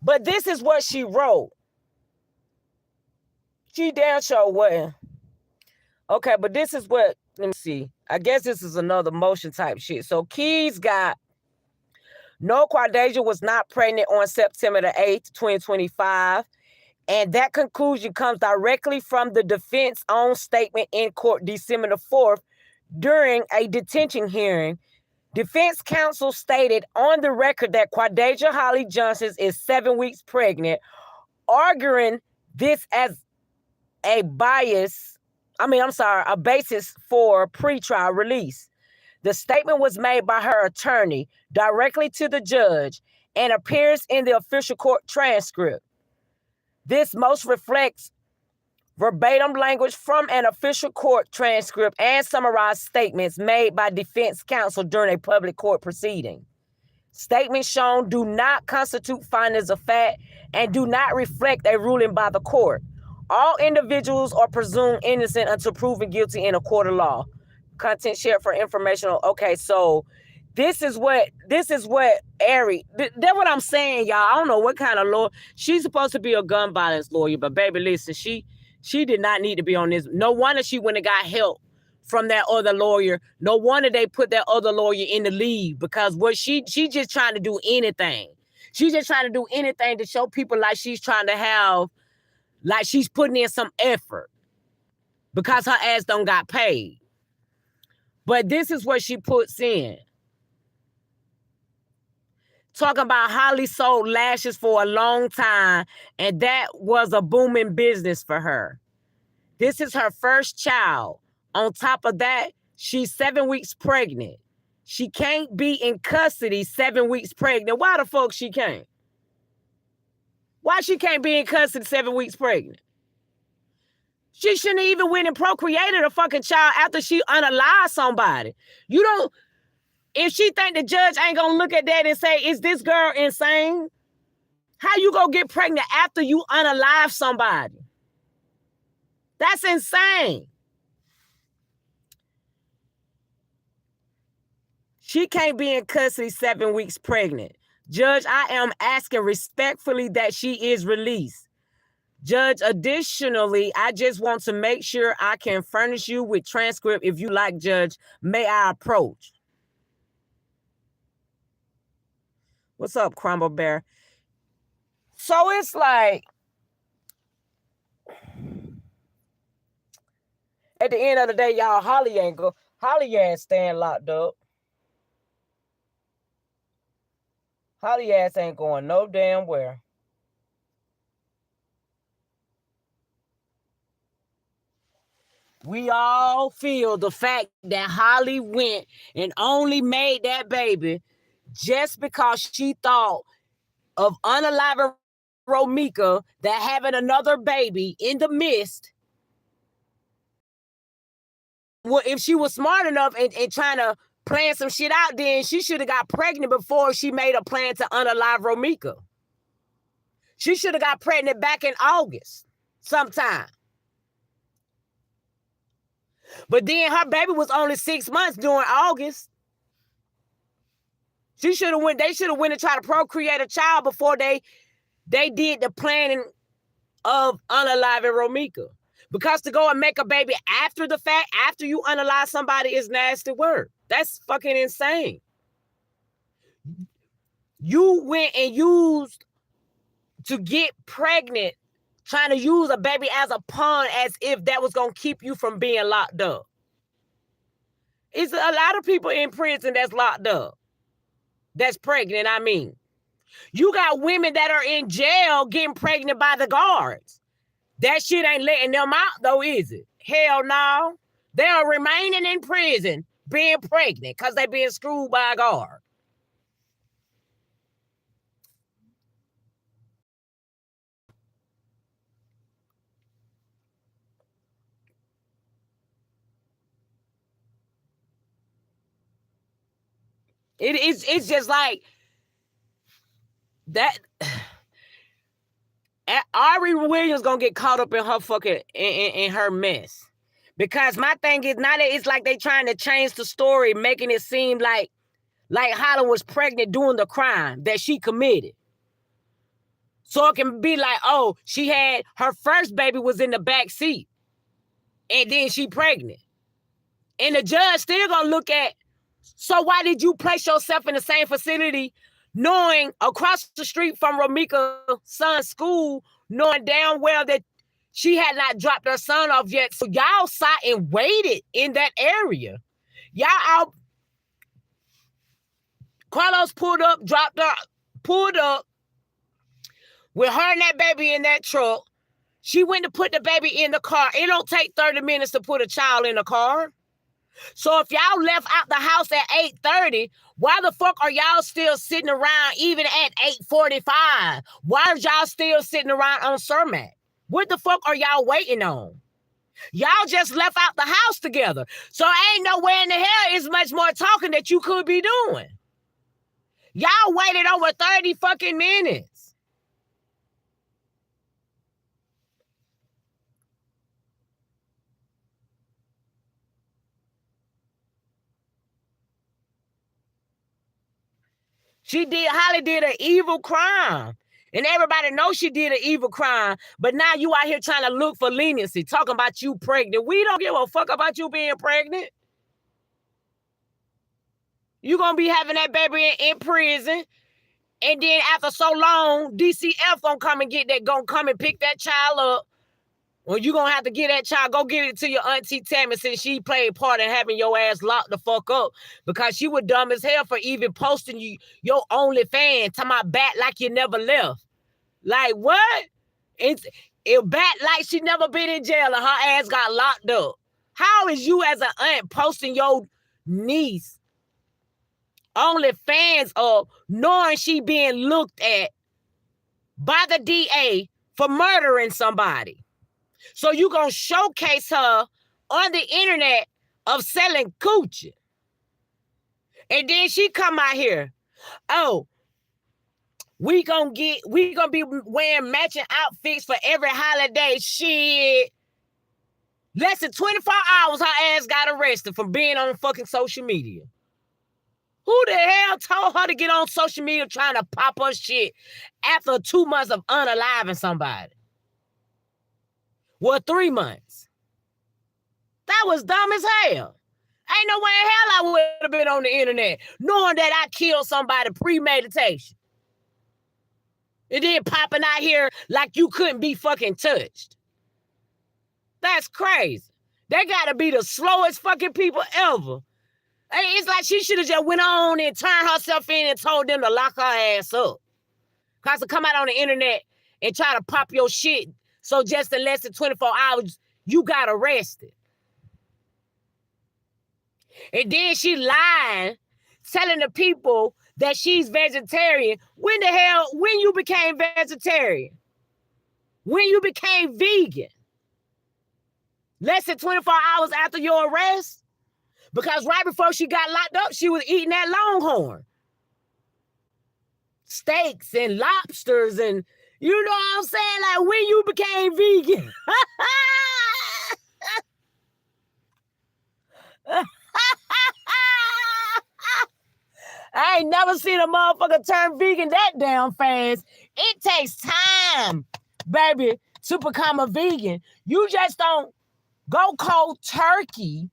But this is what she wrote. She damn sure wasn't. Okay, but this is what, let me see. I guess this is another motion type shit. So Keys got, no, Quadeja was not pregnant on September the 8th, 2025. And that conclusion comes directly from the defense's own statement in court December the 4th during a detention hearing. Defense counsel stated on the record that Quadeja Holly Johnson is 7 weeks pregnant, arguing this as a basis for pretrial release. The statement was made by her attorney directly to the judge and appears in the official court transcript. This most reflects verbatim language from an official court transcript and summarized statements made by defense counsel during a public court proceeding. Statements shown do not constitute findings of fact and do not reflect a ruling by the court. All individuals are presumed innocent until proven guilty in a court of law. Content shared for informational. Okay, so this is what Ari, that's what I'm saying, y'all. I don't know what kind of lawyer. She's supposed to be a gun violence lawyer, but baby, listen, she did not need to be on this. No wonder she went and got help from that other lawyer. No wonder they put that other lawyer in the lead, because what she just trying to do anything. She's just trying to do anything to show people like she's trying to have, like she's putting in some effort because her ass don't got paid. But this is what she puts in. Talking about Holly sold lashes for a long time, and that was a booming business for her. This is her first child. On top of that, she's 7 weeks pregnant. She can't be in custody 7 weeks pregnant. Why the fuck she can't? Why she can't be in custody 7 weeks pregnant? She shouldn't have even went and procreated a fucking child after she unalived somebody. You don't, if she think the judge ain't gonna look at that and say, is this girl insane? How you gonna get pregnant after you unalive somebody? That's insane. She can't be in custody 7 weeks pregnant. Judge, I am asking respectfully that she is released. Judge, additionally, I just want to make sure I can furnish you with transcript. If you like, Judge, may I approach? What's up, Crumble Bear? So it's like, At the end of the day, y'all, Holly ass staying locked up. Holly ass ain't going no damn where. We all feel the fact that Holly went and only made that baby just because she thought of unaliving Romeca, that having another baby in the midst. Well, if she was smart enough and trying to plan some shit out, then she should have got pregnant before she made a plan to unalive Romeca. She should have got pregnant back in August sometime. But then her baby was only 6 months during August. They should have went and tried to procreate a child before they did the planning of unaliving Romeca. Because to go and make a baby after the fact, after you unalive somebody, is nasty work. That's fucking insane. You went and used to get pregnant, trying to use a baby as a pawn, as if that was going to keep you from being locked up. It's a lot of people in prison that's locked up, that's pregnant, I mean. You got women that are in jail getting pregnant by the guards. That shit ain't letting them out, though, is it? Hell no. They are remaining in prison being pregnant because they being screwed by a guard. It's just like that. Ari Williams gonna get caught up in her fucking in her mess. Because my thing is, now that it's like they trying to change the story, making it seem like Holly was pregnant doing the crime that she committed. So it can be like, oh, she had her first baby was in the back seat, and then she pregnant. And the judge still gonna look at, so why did you place yourself in the same facility, knowing across the street from Romeca's son's school, knowing damn well that she had not dropped her son off yet? So y'all sat and waited in that area. Y'all out. Carlos pulled up with her and that baby in that truck. She went to put the baby in the car. It don't take 30 minutes to put a child in the car. So if y'all left out the house at 8:30, why the fuck are y'all still sitting around even at 8:45? Why are y'all still sitting around on Cermak? What the fuck are y'all waiting on? Y'all just left out the house together. So ain't nowhere in the hell is much more talking that you could be doing. Y'all waited over 30 fucking minutes. Holly did an evil crime. And everybody knows she did an evil crime. But now you out here trying to look for leniency, talking about you pregnant. We don't give a fuck about you being pregnant. You gonna be having that baby in prison. And then after so long, DCF gonna come and pick that child up. Well, you gonna have to get that child, go give it to your auntie Tammy, since she played part in having your ass locked the fuck up, because she was dumb as hell for even posting your OnlyFans, talking about bat like you never left. Like what? It bat like she never been in jail and her ass got locked up. How is you as an aunt posting your niece OnlyFans up, knowing she being looked at by the DA for murdering somebody? So you gonna showcase her on the internet of selling coochie. And then she come out here, oh, we gonna be wearing matching outfits for every holiday. Shit. Less than 24 hours, her ass got arrested for being on fucking social media. Who the hell told her to get on social media trying to pop her shit after 2 months of unaliving somebody? Well, 3 months. That was dumb as hell. Ain't no way in hell I would have been on the internet knowing that I killed somebody premeditation. And then popping out here like you couldn't be fucking touched. That's crazy. They gotta be the slowest fucking people ever. It's like she should have just went on and turned herself in and told them to lock her ass up. Cause to come out on the internet and try to pop your shit, so just in less than 24 hours, you got arrested. And then she lied, telling the people that she's vegetarian. When you became vegetarian? When you became vegan? Less than 24 hours after your arrest? Because right before she got locked up, she was eating that Longhorn. Steaks and lobsters and, you know what I'm saying? Like, when you became vegan. I ain't never seen a motherfucker turn vegan that damn fast. It takes time, baby, to become a vegan. You just don't go cold turkey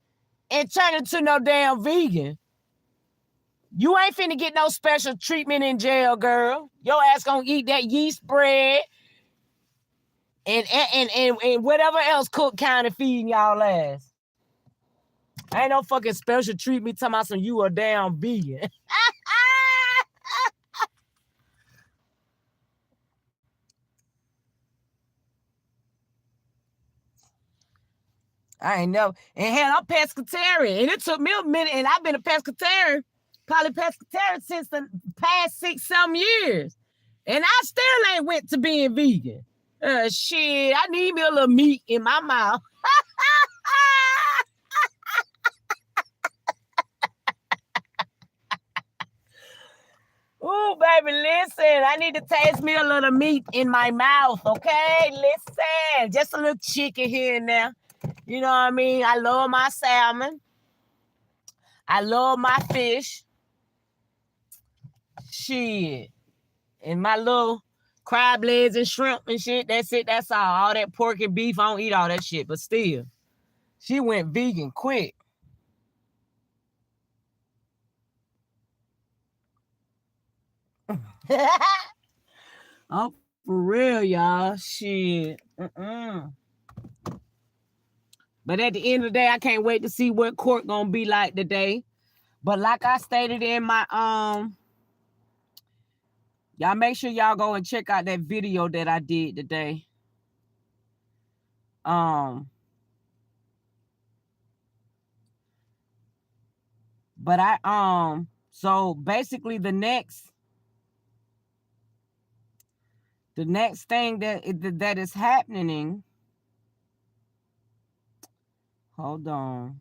and turn into no damn vegan. You ain't finna get no special treatment in jail, girl. Your ass gonna eat that yeast bread and whatever else Cook County feeding y'all ass. Ain't no fucking special treatment talking about some you a damn vegan. I ain't never. And hell, I'm pescatarian. And it took me a minute, and I've been a pescatarian, probably pescatarian since the past 6-7 years. And I still ain't went to being vegan. Shit, I need me a little meat in my mouth. Ooh, baby, listen. I need to taste me a little meat in my mouth, okay? Listen. Just a little chicken here and there. You know what I mean? I love my salmon. I love my fish. Shit. And my little crab legs and shrimp and shit. That's it. That's all. All that pork and beef. I don't eat all that shit. But still, she went vegan quick. Oh, for real, y'all. Shit. But at the end of the day, I can't wait to see what court gonna be like today. But like I stated in my y'all make sure y'all go and check out that video that I did today. But I so basically the next thing that is happening. Hold on.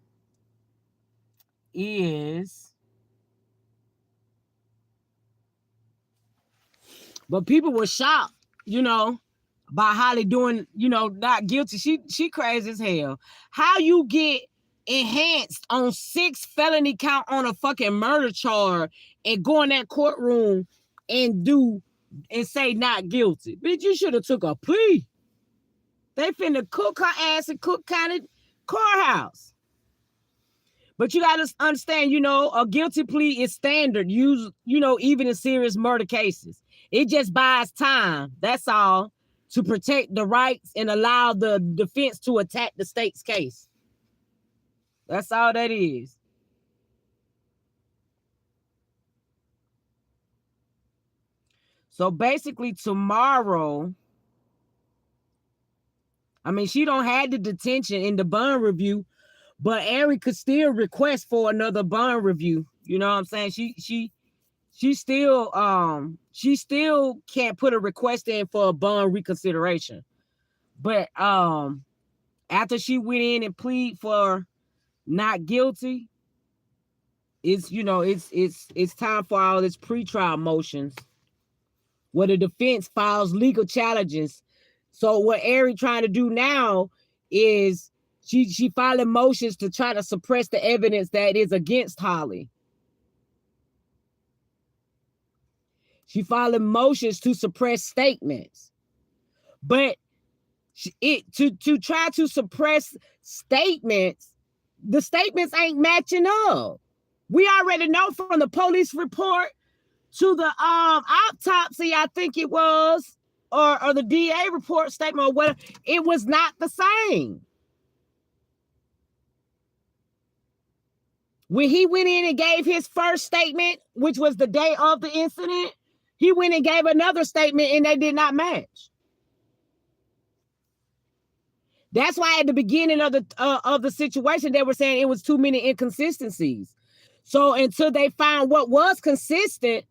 But people were shocked, you know, by Holly doing, you know, not guilty. She crazy as hell. How you get enhanced on 6 felony count on a fucking murder charge and go in that courtroom and say not guilty? Bitch, you should have took a plea. They finna cook her ass in Cook County courthouse. But you gotta understand, you know, a guilty plea is standard, you know, even in serious murder cases. It just buys time, that's all, to protect the rights and allow the defense to attack the state's case. That's all that is. So basically tomorrow, I mean, she don't have the detention in the bond review, but Ari could still request for another bond review. You know what I'm saying? She still can't put a request in for a bond reconsideration. But after she went in and plead for not guilty, it's time for all this pretrial motions where the defense files legal challenges. So what Ari trying to do now is she filing motions to try to suppress the evidence that is against Holly. She filing motions to suppress statements. But to try to suppress statements, the statements ain't matching up. We already know from the police report to the autopsy, I think it was, or the DA report statement or whatever, it was not the same. When he went in and gave his first statement, which was the day of the incident, he went and gave another statement and they did not match. That's why at the beginning of the situation, they were saying it was too many inconsistencies. So until they found what was consistent,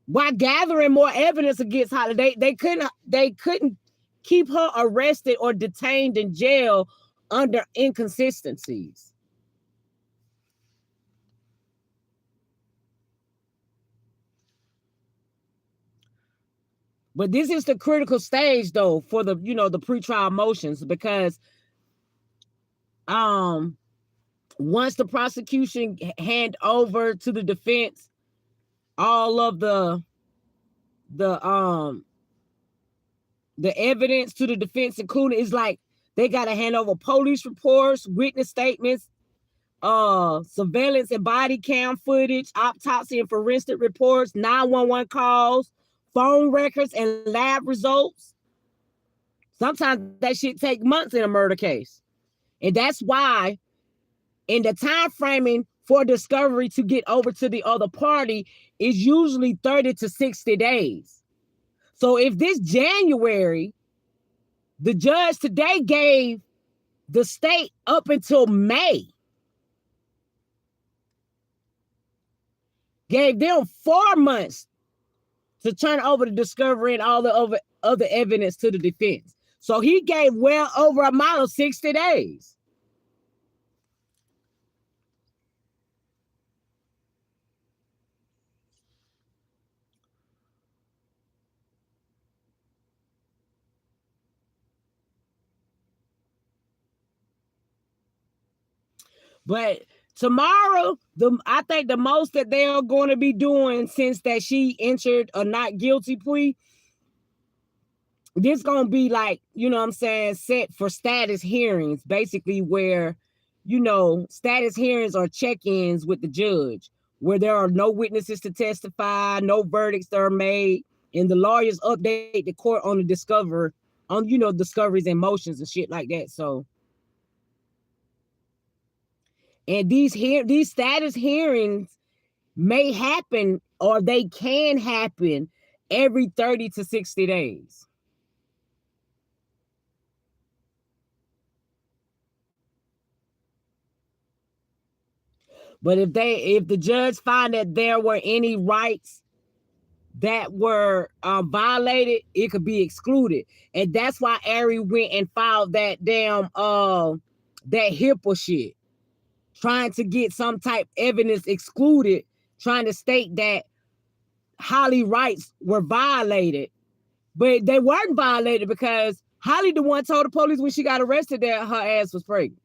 while gathering more evidence against Holly, they couldn't keep her arrested or detained in jail under inconsistencies. But this is the critical stage, though, for the the pretrial motions, because once the prosecution hand over to the defense all of the evidence to the defense, including, it's like they got to hand over police reports, witness statements, surveillance and body cam footage, autopsy and forensic reports, 911 calls, phone records, and lab results. Sometimes that shit take months in a murder case. And that's why in the time framing for discovery to get over to the other party is usually 30 to 60 days. So if this January, the judge today gave the state up until May, gave them 4 months to turn over the discovery and all the other evidence to the defense. So he gave well over a amount of 60 days. But tomorrow, I think the most that they are going to be doing, since that she entered a not guilty plea, this going to be like, set for status hearings, basically, where, status hearings are check-ins with the judge, where there are no witnesses to testify, no verdicts that are made, and the lawyers update the court on the discoveries and motions and shit like that. So, and these status hearings may happen, or they can happen, every 30 to 60 days. But if the judge find that there were any rights that were violated, it could be excluded. And that's why Ari went and filed that damn that HIPAA shit, trying to get some type evidence excluded, trying to state that Holly rights were violated. But they weren't violated because Holly the one told the police when she got arrested that her ass was pregnant.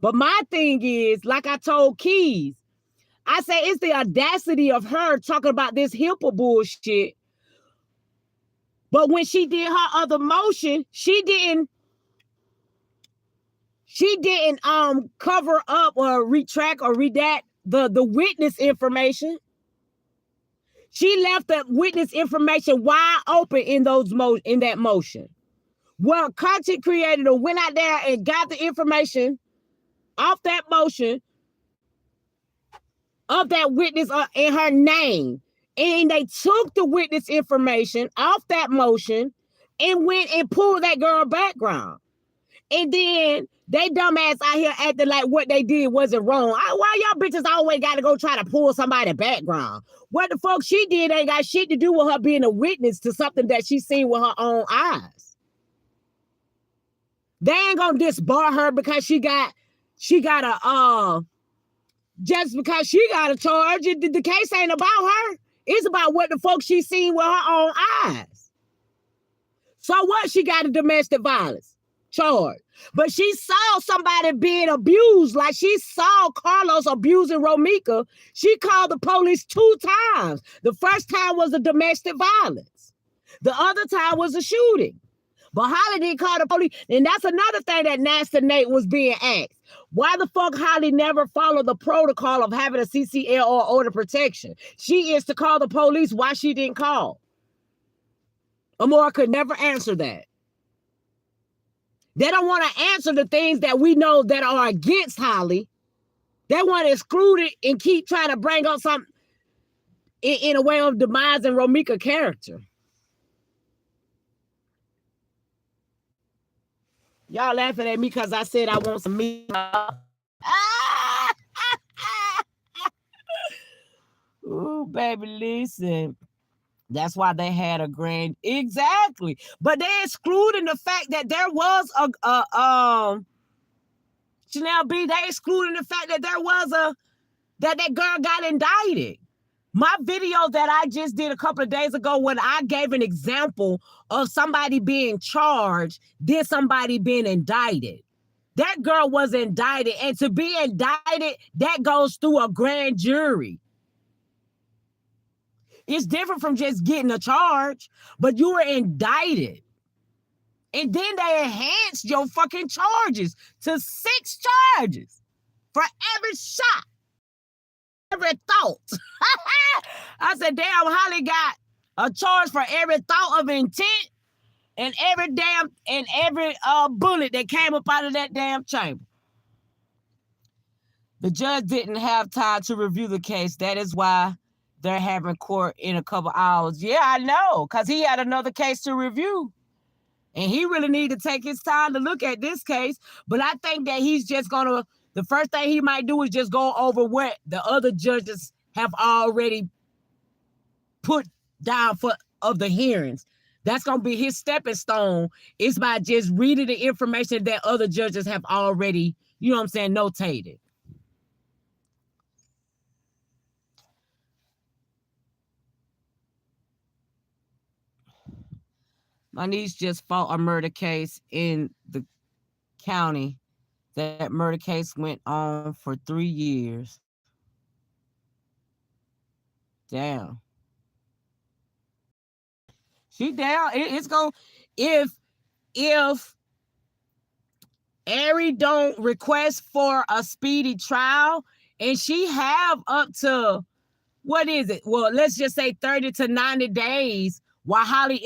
But my thing is, like I told Keys, I say it's the audacity of her talking about this HIPAA bullshit. But when she did her other motion, she didn't cover up or retract or redact the witness information. She left the witness information wide open in that motion. Well, content creator went out there and got the information off that motion of that witness in her name. And they took the witness information off that motion and went and pulled that girl background. And then they dumbass out here acting like what they did wasn't wrong. Why y'all bitches always got to go try to pull somebody's background? What the fuck she did ain't got shit to do with her being a witness to something that she seen with her own eyes. They ain't gonna disbar her because she got just because she got a charge. The case ain't about her. It's about what the fuck she seen with her own eyes. So what? She got a domestic violence charge. But she saw somebody being abused, like she saw Carlos abusing Romeca. She called the police 2 times. The first time was a domestic violence. The other time was a shooting. But Holly didn't call the police. And that's another thing that Nasty Nate was being asked. Why the fuck Holly never followed the protocol of having a CCL or order protection? She is to call the police. Why she didn't call? Amora could never answer that. They don't want to answer the things that we know that are against Holly. They want to exclude it and keep trying to bring up something in a way of demising Romeca character. Y'all laughing at me because I said I want some meat. Ooh, baby, listen. That's why they had a grand... Exactly. But they excluding the fact that there was Chanel B, they excluding the fact that there was that girl got indicted. My video that I just did a couple of days ago when I gave an example of somebody being charged, then somebody being indicted. That girl was indicted, and to be indicted, that goes through a grand jury. It's different from just getting a charge, but you were indicted. And then they enhanced your fucking charges to 6 charges for every shot, every thought. I said, damn, Holly got a charge for every thought of intent and every bullet that came up out of that damn chamber. The judge didn't have time to review the case. That is why they're having court in a couple hours. Yeah, I know, because he had another case to review. And he really needed to take his time to look at this case. But I think that he's just going to, the first thing he might do is just go over what the other judges have already put down of the hearings. That's going to be his stepping stone. It's by just reading the information that other judges have already, you know what I'm saying, notated. My niece just fought a murder case in the county. That murder case went on for 3 years. Damn. She down. It's going to, if Ari don't request for a speedy trial, and she have up to, what is it? Well, let's just say 30 to 90 days while Holly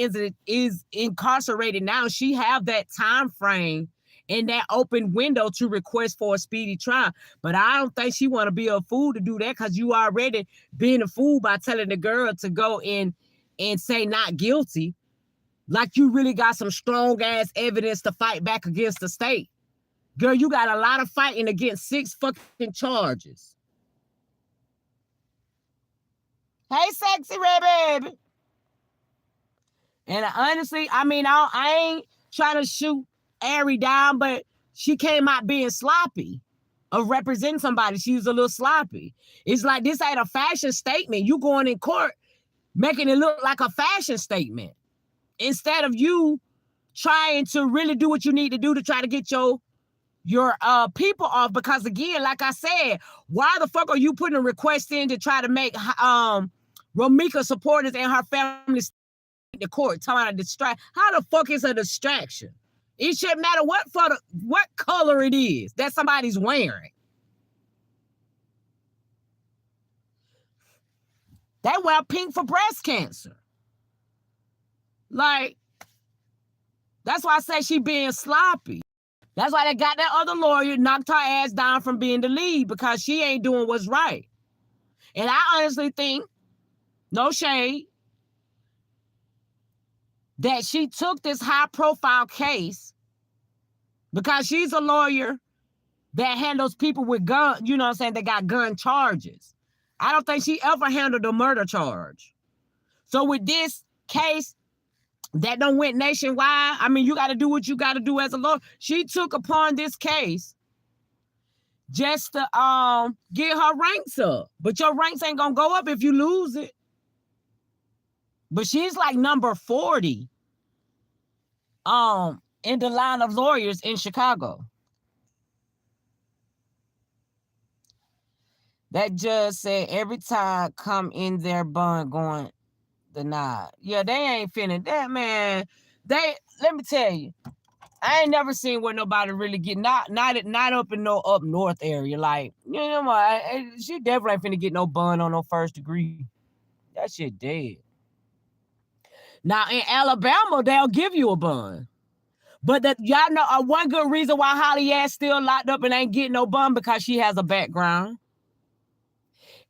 is incarcerated now. She have that time frame and that open window to request for a speedy trial. But I don't think she want to be a fool to do that, because you already being a fool by telling the girl to go in and say not guilty. Like you really got some strong ass evidence to fight back against the state. Girl, you got a lot of fighting against 6 fucking charges. Hey, sexy red baby. And honestly, I mean, I ain't trying to shoot Ari down, but she came out being sloppy of representing somebody. She was a little sloppy. It's like this ain't a fashion statement. You going in court making it look like a fashion statement instead of you trying to really do what you need to do to try to get your people off. Because again, like I said, why the fuck are you putting a request in to try to make Romeca supporters and her family the court talking about a distract? How the fuck is a distraction? It shouldn't matter what color it is that somebody's wearing. They wear pink for breast cancer. Like, that's why I say she being sloppy. That's why they got that other lawyer knocked her ass down from being the lead, because she ain't doing what's right. And I honestly think, no shade, that she took this high-profile case because she's a lawyer that handles people with gun, you know what I'm saying, that got gun charges. I don't think she ever handled a murder charge. So with this case that done went nationwide, I mean, you got to do what you got to do as a lawyer. She took upon this case just to get her ranks up. But your ranks ain't going to go up if you lose it. But she's like number 40 in the line of lawyers in Chicago. That judge said every time come in their bond going denied. Yeah, they ain't finna that, man. Let me tell you, I ain't never seen where nobody really get not up in no up north area. Like, you know what? She definitely ain't finna get no bond on no first degree. That shit dead. Now in Alabama, they'll give you a bond. But y'all know one good reason why Holly ass still locked up and ain't getting no bun, because she has a background.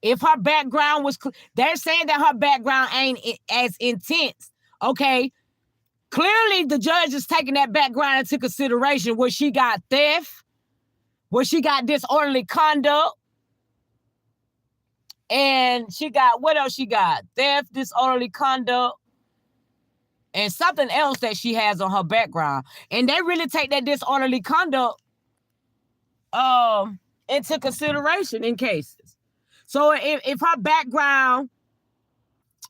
If her background was, they're saying that her background ain't as intense. Okay, clearly the judge is taking that background into consideration, where she got theft, where she got disorderly conduct, and she got, what else she got? Theft, disorderly conduct, and something else that she has on her background. And they really take that disorderly conduct into consideration in cases. So if her background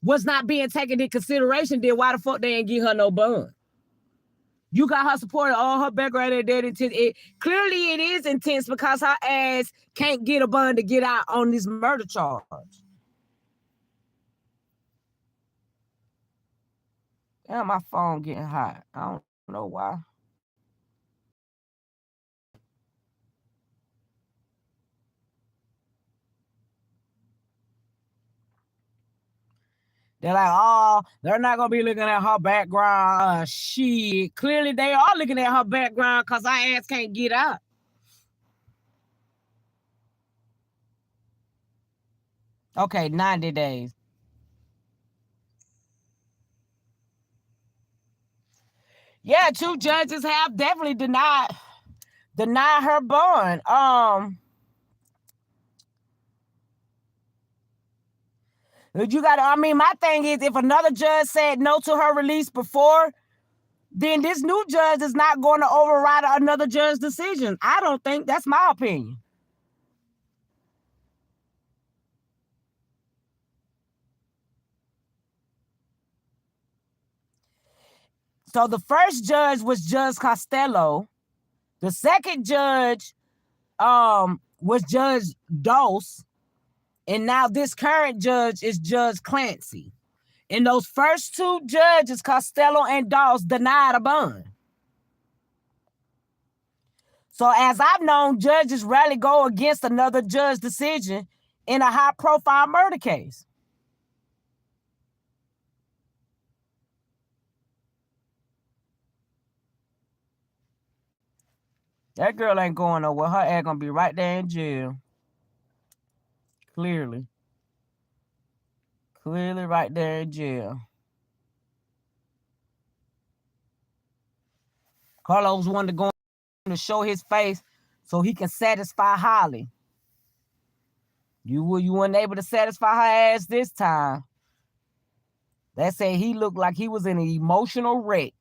was not being taken into consideration, then why the fuck they ain't give her no bond? You got her supporting all her background and that intense. Clearly it is intense, because her ass can't get a bond to get out on this murder charge. Damn, my phone getting hot. I don't know why. They're like, oh, they're not going to be looking at her background. Shit. Clearly, they are looking at her background, because her ass can't get out. Okay, 90 days. Yeah, 2 judges have definitely denied her bond. You got to, I mean, my thing is, if another judge said no to her release before, then this new judge is not going to override another judge's decision. I don't think. That's my opinion. So the first judge was Judge Costello. The second judge was Judge Dose. And now this current judge is Judge Clancy. And those first 2 judges, Costello and Dawes, denied a bond. So as I've known, judges rarely go against another judge's decision in a high-profile murder case. That girl ain't going nowhere. Her ass gonna be right there in jail. Clearly right there in jail. Carlos wanted to go to show his face so he can satisfy Holly. You weren't able to satisfy her ass this time. They say he looked like he was in an emotional wreck.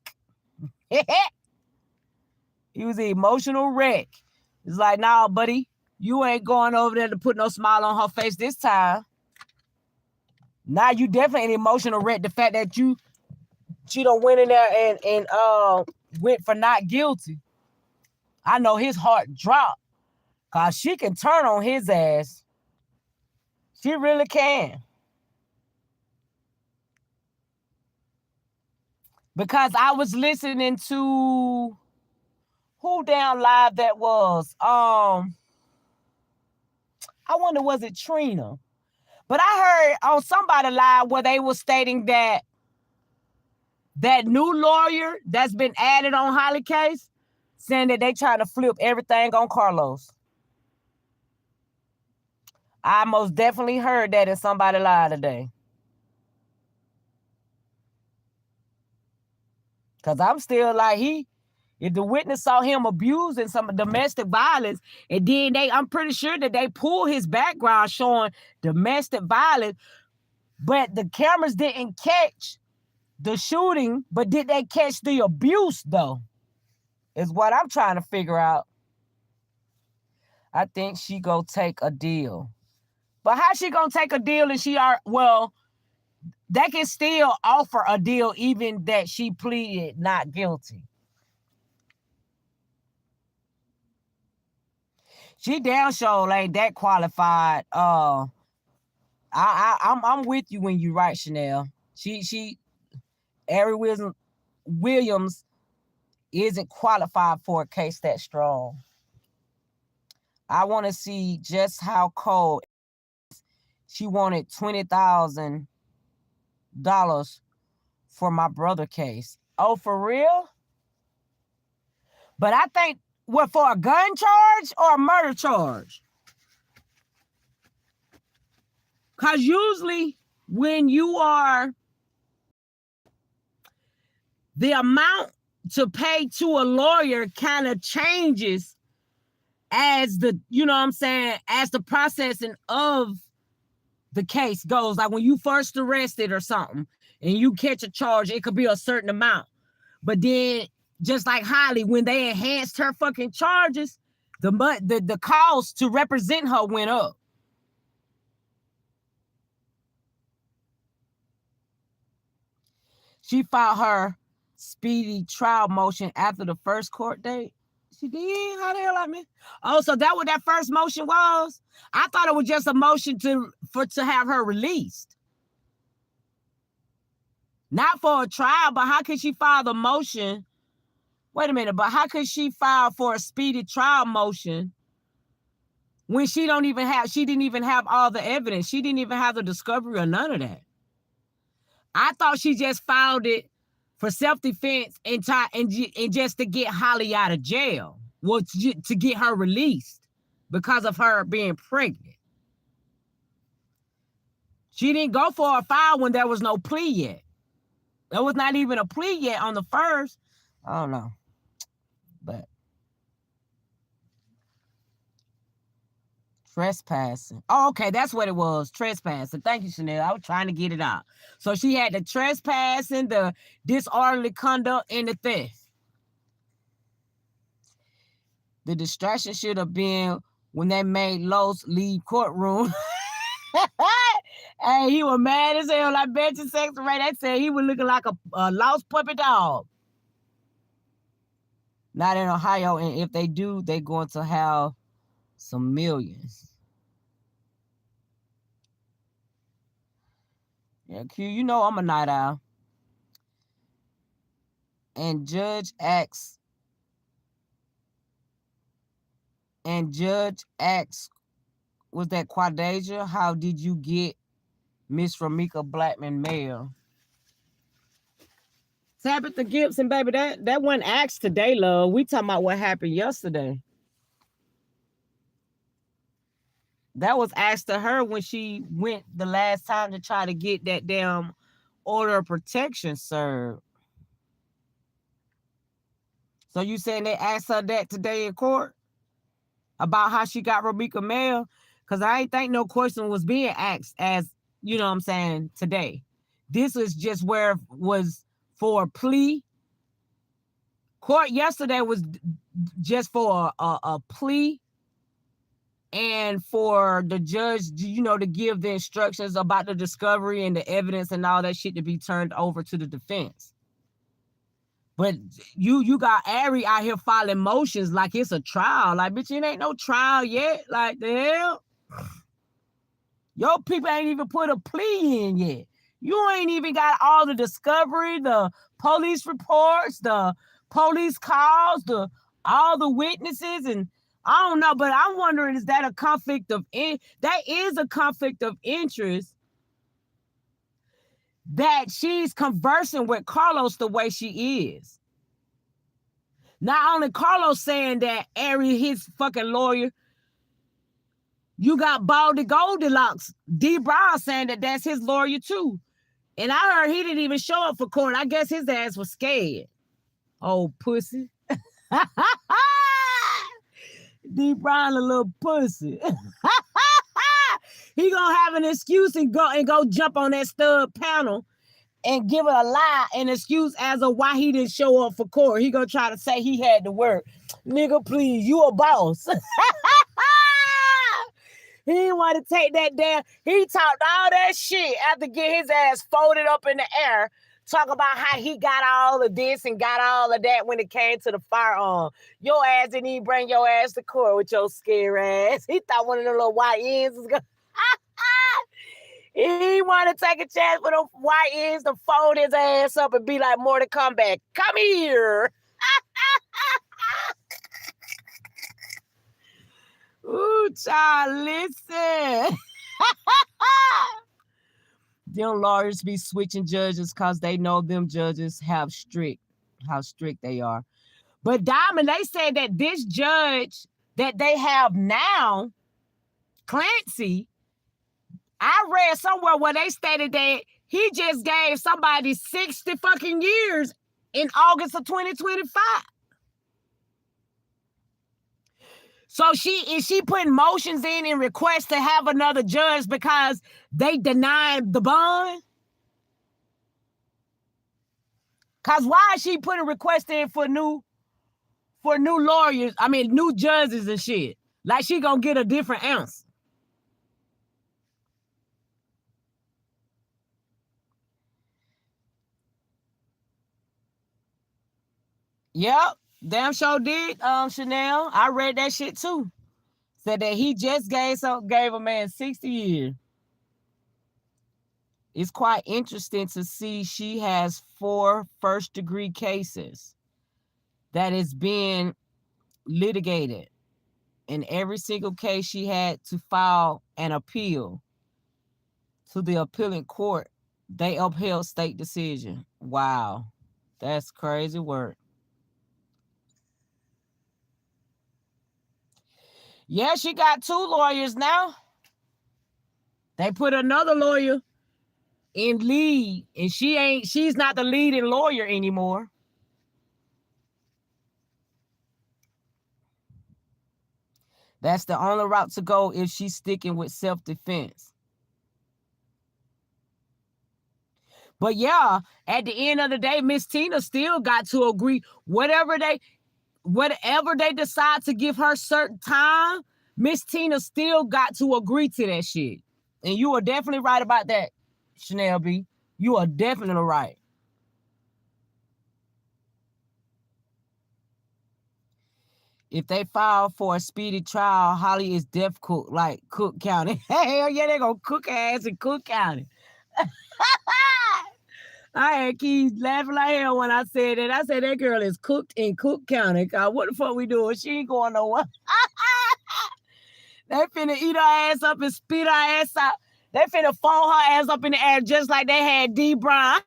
He was an emotional wreck. It's like, nah, buddy, you ain't going over there to put no smile on her face this time. Now you definitely an emotional wreck. The fact that she done went in there and went for not guilty. I know his heart dropped, because she can turn on his ass. She really can. Because I was listening to who damn live that was. I wonder, was it Trina? But I heard on somebody live where they were stating that new lawyer that's been added on Holly case, saying that they trying to flip everything on Carlos. I most definitely heard that in somebody live today. Because I'm still like, if the witness saw him abusing some domestic violence, and then I'm pretty sure that they pulled his background showing domestic violence, but the cameras didn't catch the shooting, but did they catch the abuse though? Is what I'm trying to figure out. I think she go take a deal. But how she gonna take a deal and they can still offer a deal even that she pleaded not guilty. She damn sure ain't that qualified. I'm with you when you right, Chanel. Ari Williams isn't qualified for a case that strong. I want to see just how cold. She wanted $20,000 for my brother case. Oh, for real? But I think, what, for a gun charge or a murder charge? Because usually when you are, the amount to pay to a lawyer kind of changes as the, you know what I'm saying, as the processing of the case goes. Like when you first arrested or something and you catch a charge, it could be a certain amount. But then, just like Holly, when they enhanced her fucking charges, the cost to represent her went up. She filed her speedy trial motion after the first court date. She did? How the hell I mean? Oh, so that what that first motion was? I thought it was just a motion to have her released. Not for a trial, but how could she file the motion? Wait a minute, but how could she file for a speedy trial motion when she didn't even have all the evidence? She didn't even have the discovery or none of that. I thought she just filed it for self-defense and just to get Holly out of jail. Well, to get her released because of her being pregnant. She didn't go for a file when there was no plea yet. There was not even a plea yet on the first. I don't know. But trespassing. Oh, okay, that's what it was. Trespassing. Thank you, Chanel. I was trying to get it out. So she had the trespassing, the disorderly conduct, and the theft. The distraction should have been when they made Los leave courtroom. Hey, he was mad as hell. I bet you Sex Ray, they said he was looking like a lost puppy dog. Not in Ohio, and if they do, they're going to have some millions. Yeah, Q, you know I'm a night owl. And Judge asks, was that Quadeja? How did you get Miss Romeca Blackmon mail? Tabitha Gibson, baby, that wasn't asked today, love. We talking about what happened yesterday. That was asked to her when she went the last time to try to get that damn order of protection served. So you saying they asked her that today in court? About how she got Romeca mail? Because I ain't think no question was being asked as, you know what I'm saying, today. This was just where it was for a plea. Court yesterday was just for a plea and for the judge, you know, to give the instructions about the discovery and the evidence and all that shit to be turned over to the defense. But you got Ari out here filing motions like it's a trial. Like, bitch, it ain't no trial yet. Like, the hell? Your people ain't even put a plea in yet. You ain't even got all the discovery, the police reports, the police calls, all the witnesses, and I don't know, but I'm wondering, is that a conflict of that is a conflict of interest that she's conversing with Carlos the way she is. Not only Carlos saying that Ari, his fucking lawyer, you got Baldy Goldilocks, D. Brown saying that that's his lawyer too. And I heard he didn't even show up for court. I guess his ass was scared. Oh, pussy. D. Brown, a little pussy. He gonna have an excuse and go jump on that stud panel and give it a lie, an excuse as of why he didn't show up for court. He gonna try to say he had to work. Nigga, please, you a boss. He didn't want to take that damn. He talked all that shit after get his ass folded up in the air. Talk about how he got all of this and got all of that when it came to the firearm. Your ass didn't even bring your ass to court with your scary ass. He thought one of them little white ends was going to... He want to take a chance for them white ends to fold his ass up and be like Mortal Kombat. Come here. Ooh, child, listen. Them lawyers be switching judges because they know them judges how strict they are. But Diamond, they said that this judge that they have now, Clancy, I read somewhere where they stated that he just gave somebody 60 fucking years in August of 2025. So she putting motions in and requests to have another judge because they denied the bond? Cause why is she putting requests in for new lawyers? I mean, new judges and shit. Like she gonna get a different answer. Yep, damn sure did. Chanel, I read that shit too. Said that he just gave a man 60 years. It's quite interesting to see she has 4 first-degree cases that is being litigated. In every single case, she had to file an appeal to the appellate court. They upheld state decision. Wow, that's crazy work. Yeah, she got 2 lawyers now. They put another lawyer in lead, and she's not the leading lawyer anymore. That's the only route to go if she's sticking with self-defense. But yeah, at the end of the day, Miss Tina still got to agree. Whatever they decide to give her certain time, Miss Tina still got to agree to that shit. And you are definitely right about that, Chanel B. You are definitely right. If they file for a speedy trial, Holly is difficult, like Cook County. Hell yeah, they gonna cook her ass in Cook County. I had Keys laughing like hell when I said that. I said that girl is cooked in Cook County. God, what the fuck we doing? She ain't going nowhere. They finna eat her ass up and spit her ass out. They finna phone her ass up in the air just like they had D. Brown.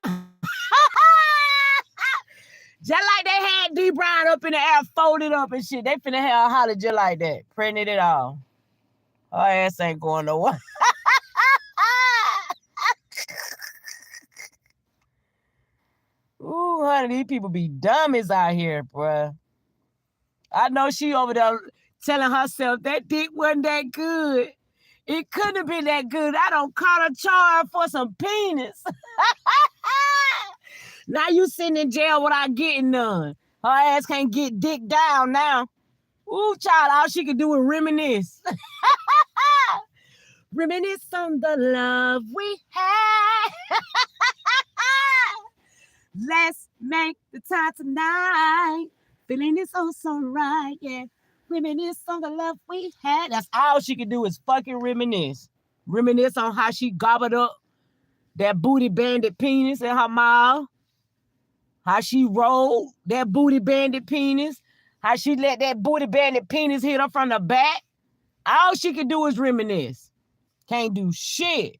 Just like they had D. Brown up in the air, folded up and shit. They finna have Holly just like that. Pregnant it all. Her ass ain't going nowhere. Ooh, honey, these people be dummies out here, bruh. I know she over there telling herself that dick wasn't that good. It couldn't have been that good. I don't caught a charge for some penis. Now you sitting in jail without getting none. Her ass can't get dick down now. Ooh, child, all she can do is reminisce. Reminisce on the love we had. Let's make the time tonight. Feeling it's oh so right, yeah. Reminisce on the love we had. That's all she can do is fucking reminisce. Reminisce on how she gobbled up that booty bandit penis in her mouth. How she rolled that booty bandit penis. How she let that booty bandit penis hit her from the back. All she can do is reminisce. Can't do shit.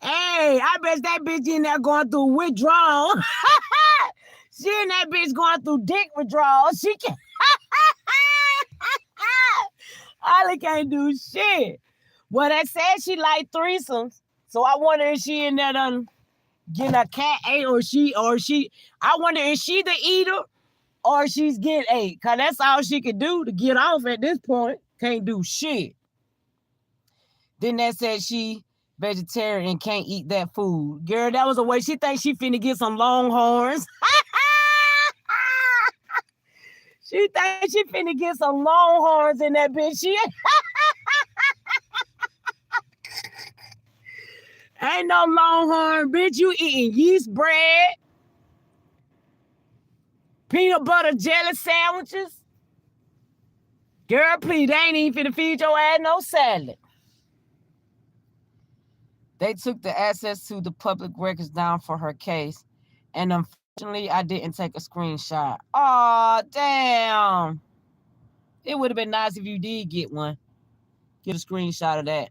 Hey, I bet that bitch in there going through withdrawal. She and that bitch going through dick withdrawal. She can't. Holly can't do shit. Well, that said she like threesomes. So I wonder if she in there getting a cat ate or she. I wonder if she the eater or she's getting ate. Cause that's all she could do to get off at this point. Can't do shit. Then that said she vegetarian and can't eat that food. Girl, that was a way she thinks she finna get some Longhorns. She thinks she finna get some Longhorns in that bitch. She ain't no Longhorn, bitch. You eating yeast bread, peanut butter jelly sandwiches. Girl, please, they ain't even finna feed your ass no salad. They took the access to the public records down for her case. And unfortunately, I didn't take a screenshot. Oh, damn. It would have been nice if you did get one. Get a screenshot of that.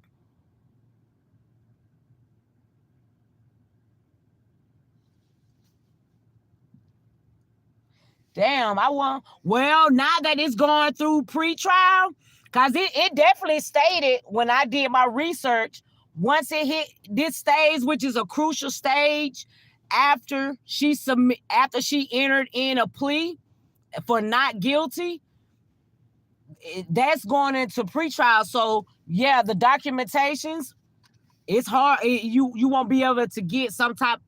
Damn, I want. Well, now that it's going through pre-trial, because it definitely stated when I did my research, once it hit this stage, which is a crucial stage, after she entered in a plea for not guilty, that's going into pre-trial. So yeah, the documentations, it's hard. You won't be able to get some type.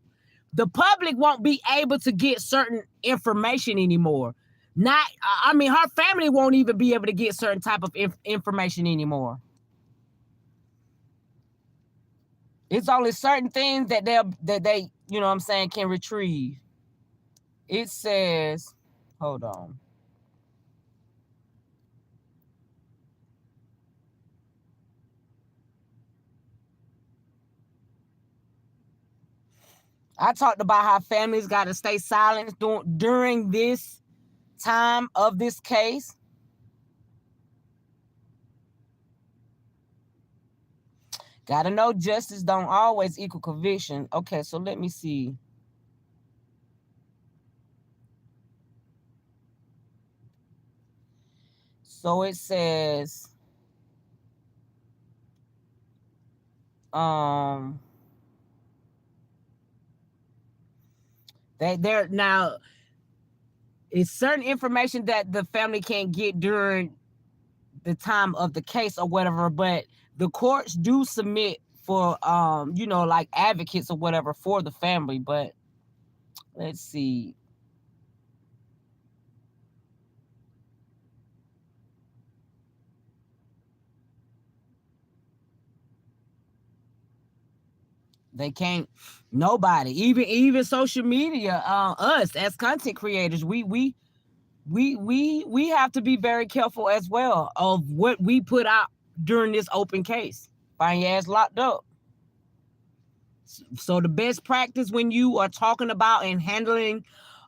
The public won't be able to get certain information anymore. Her family won't even be able to get certain type of information anymore. It's only certain things that they you know what I'm saying, can retrieve. It says, hold on. I talked about how families got to stay silent during this time of this case. Gotta know justice don't always equal conviction. Okay, so let me see. So it says, they're now, it's certain information that the family can't get during the time of the case or whatever, but the courts do submit for like advocates or whatever for the family. But let's see. They can't. Nobody, even social media. Us as content creators, we have to be very careful as well of what we put out during this open case. Find your ass locked up. So the best practice when you are talking about and handling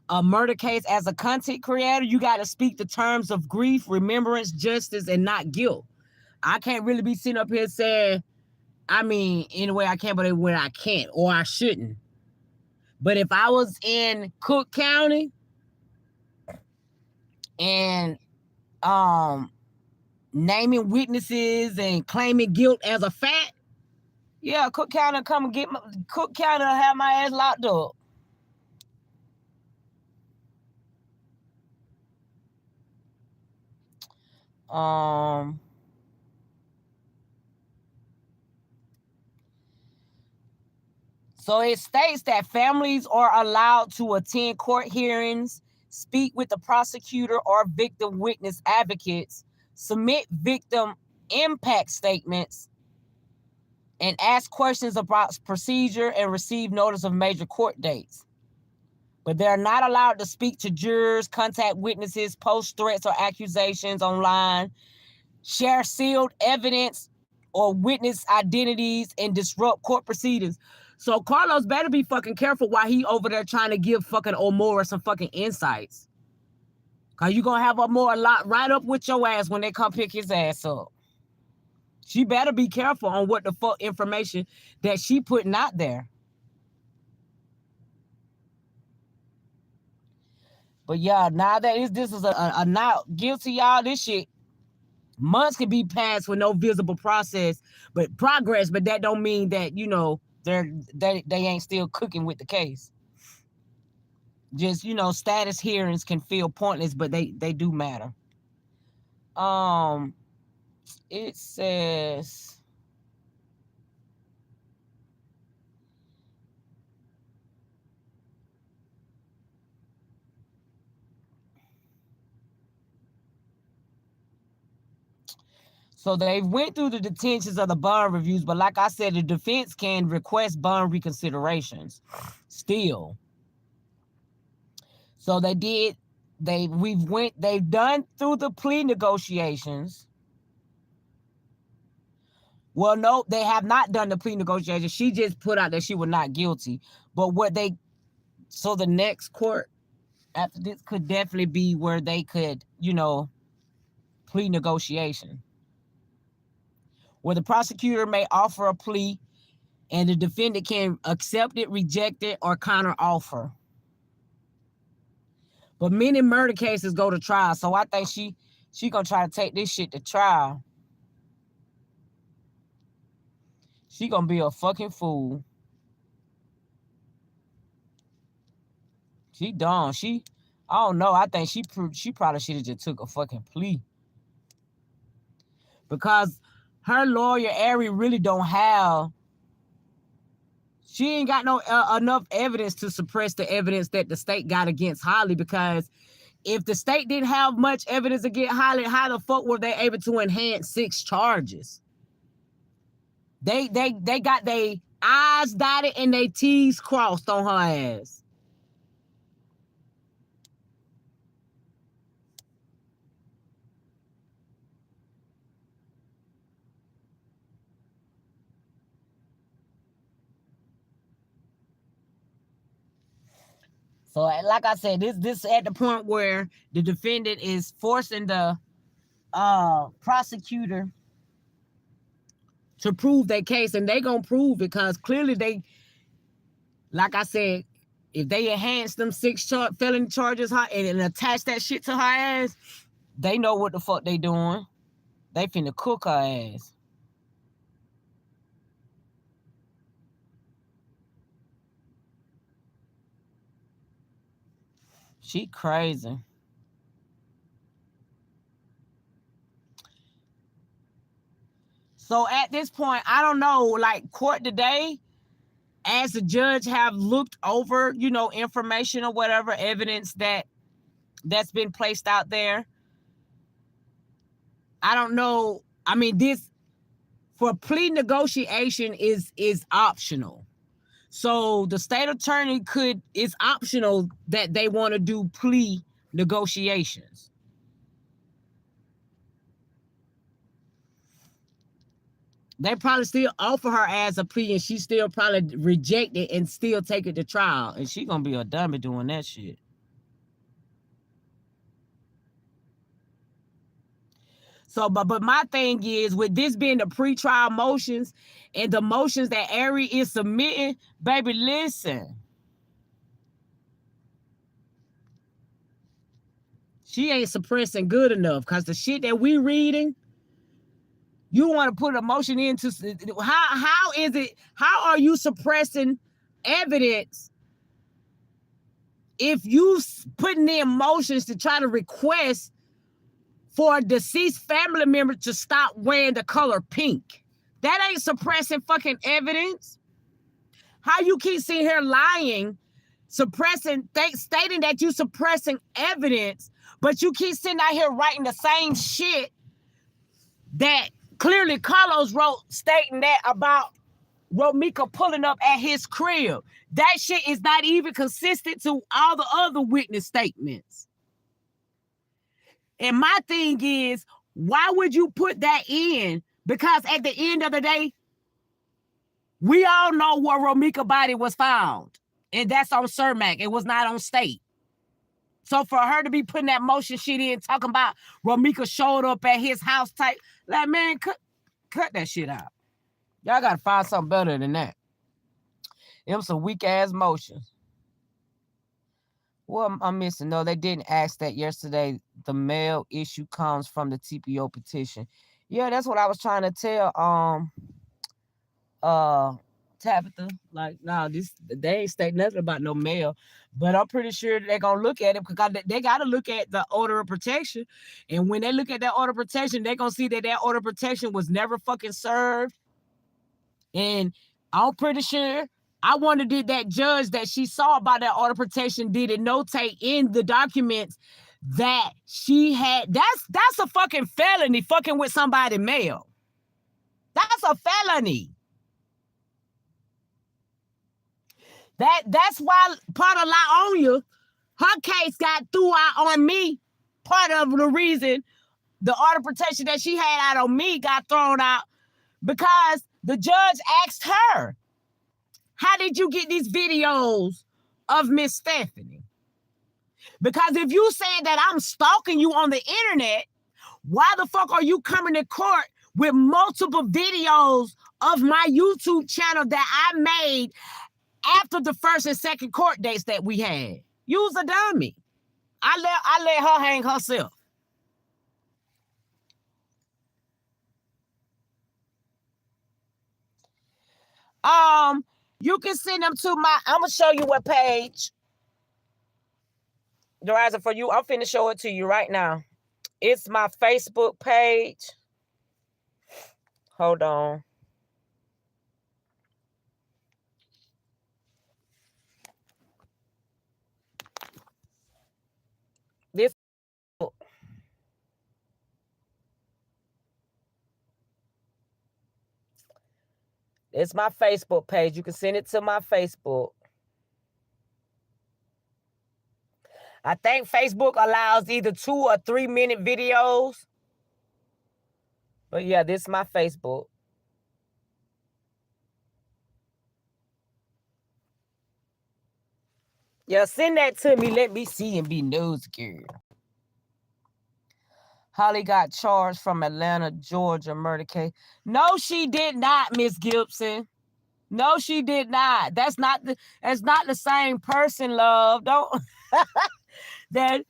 a murder case as a content creator, you got to speak the terms of grief, remembrance, justice, and not guilt. I can't really be sitting up here saying, in a way I can, but in a way I can't, or I shouldn't. But if I was in Cook County and naming witnesses and claiming guilt as a fact, yeah, Cook County come and get Cook County will have my ass locked up. So it states that families are allowed to attend court hearings, speak with the prosecutor or victim witness advocates, submit victim impact statements, and ask questions about procedure and receive notice of major court dates. But they're not allowed to speak to jurors, contact witnesses, post threats or accusations online, share sealed evidence or witness identities, and disrupt court proceedings. So Carlos better be fucking careful while he over there trying to give fucking Omora some fucking insights. Cause you gonna have Omora locked right up with your ass when they come pick his ass up. She better be careful on what the fuck information that she putting out there. But yeah, now that this is a not guilty, y'all, this shit, months can be passed with no visible progress, but that don't mean that, they ain't still cooking with the case. Just, status hearings can feel pointless, but they do matter. It says, so they went through the detentions of the bond reviews, but like I said, the defense can request bond reconsiderations still. So they've done through the plea negotiations. Well, no, they have not done the plea negotiations. She just put out that she was not guilty. But so the next court after this could definitely be where they could, plea negotiation, where the prosecutor may offer a plea and the defendant can accept it, reject it, or counter offer. But many murder cases go to trial. So I think she gonna try to take this shit to trial. She gonna be a fucking fool. She dumb. I don't know. I think she probably should have just took a fucking plea. Because her lawyer, Ari, really don't have... She ain't got no enough evidence to suppress the evidence that the state got against Holly, because if the state didn't have much evidence against Holly, how the fuck were they able to enhance 6 charges? They got their I's dotted and their T's crossed on her ass. So, like I said, this at the point where the defendant is forcing the prosecutor to prove their case, and they gonna prove it, because clearly they, like I said, if they enhance them 6 felony charges and attach that shit to her ass, they know what the fuck they doing. They finna cook her ass. She crazy. So at this point, I don't know, like, court today, as the judge have looked over, information or whatever, evidence that's been placed out there. I don't know. I mean, this for plea negotiation is optional. So the state attorney it's optional that they want to do plea negotiations. They probably still offer her as a plea, and she still probably reject it and still take it to trial. And she gonna be a dummy doing that shit. So, but my thing is, with this being the pre-trial motions and the motions that Ari is submitting, baby, listen. She ain't suppressing good enough, because the shit that we reading, you want to put a motion into... How is it... How are you suppressing evidence if you putting in motions to try to request for a deceased family member to stop wearing the color pink? That ain't suppressing fucking evidence. How you keep sitting here lying, stating that you suppressing evidence, but you keep sitting out here writing the same shit that clearly Carlos wrote, stating that about Romeca pulling up at his crib. That shit is not even consistent to all the other witness statements. And my thing is, why would you put that in? Because at the end of the day, we all know where Romeca's body was found. And that's on Cermak. It was not on state. So for her to be putting that motion shit in, talking about Romeca showed up at his house type, like, man, cut that shit out. Y'all got to find something better than that. Them some weak-ass motions. What I'm missing? No, they didn't ask that yesterday. The mail issue comes from the TPO petition. Yeah, that's what I was trying to tell Tabitha. Like, no, they ain't state nothing about no mail. But I'm pretty sure they're gonna look at it, because they gotta look at the order of protection. And when they look at that order of protection, they're gonna see that order of protection was never fucking served. And I'm pretty sure, I wonder, did that judge that she saw about that order of protection, did it notate in the documents that she had? That's a fucking felony, fucking with somebody's mail. That's a felony. That's why part of Laonia, her case got threw out on me. Part of the reason the order of protection that she had out on me got thrown out, because the judge asked her, how did you get these videos of Miss Stephanie? Because if you saying that I'm stalking you on the internet, why the fuck are you coming to court with multiple videos of my YouTube channel that I made after the first and second court dates that we had? You's a dummy. I let her hang herself. You can send them to my. I'm gonna show you what page. Deriza, for you, I'm finna show it to you right now. It's my Facebook page. Hold on. This. It's my Facebook page. You can send it to my Facebook. I think Facebook allows either 2 or 3 minute videos. But yeah, this is my Facebook. Yeah, send that to me. Let me see and be nosy, girl. Holly got charged from Atlanta, Georgia murder case. No, she did not, Miss Gibson. No, she did not. That's not the same person, love. Don't that's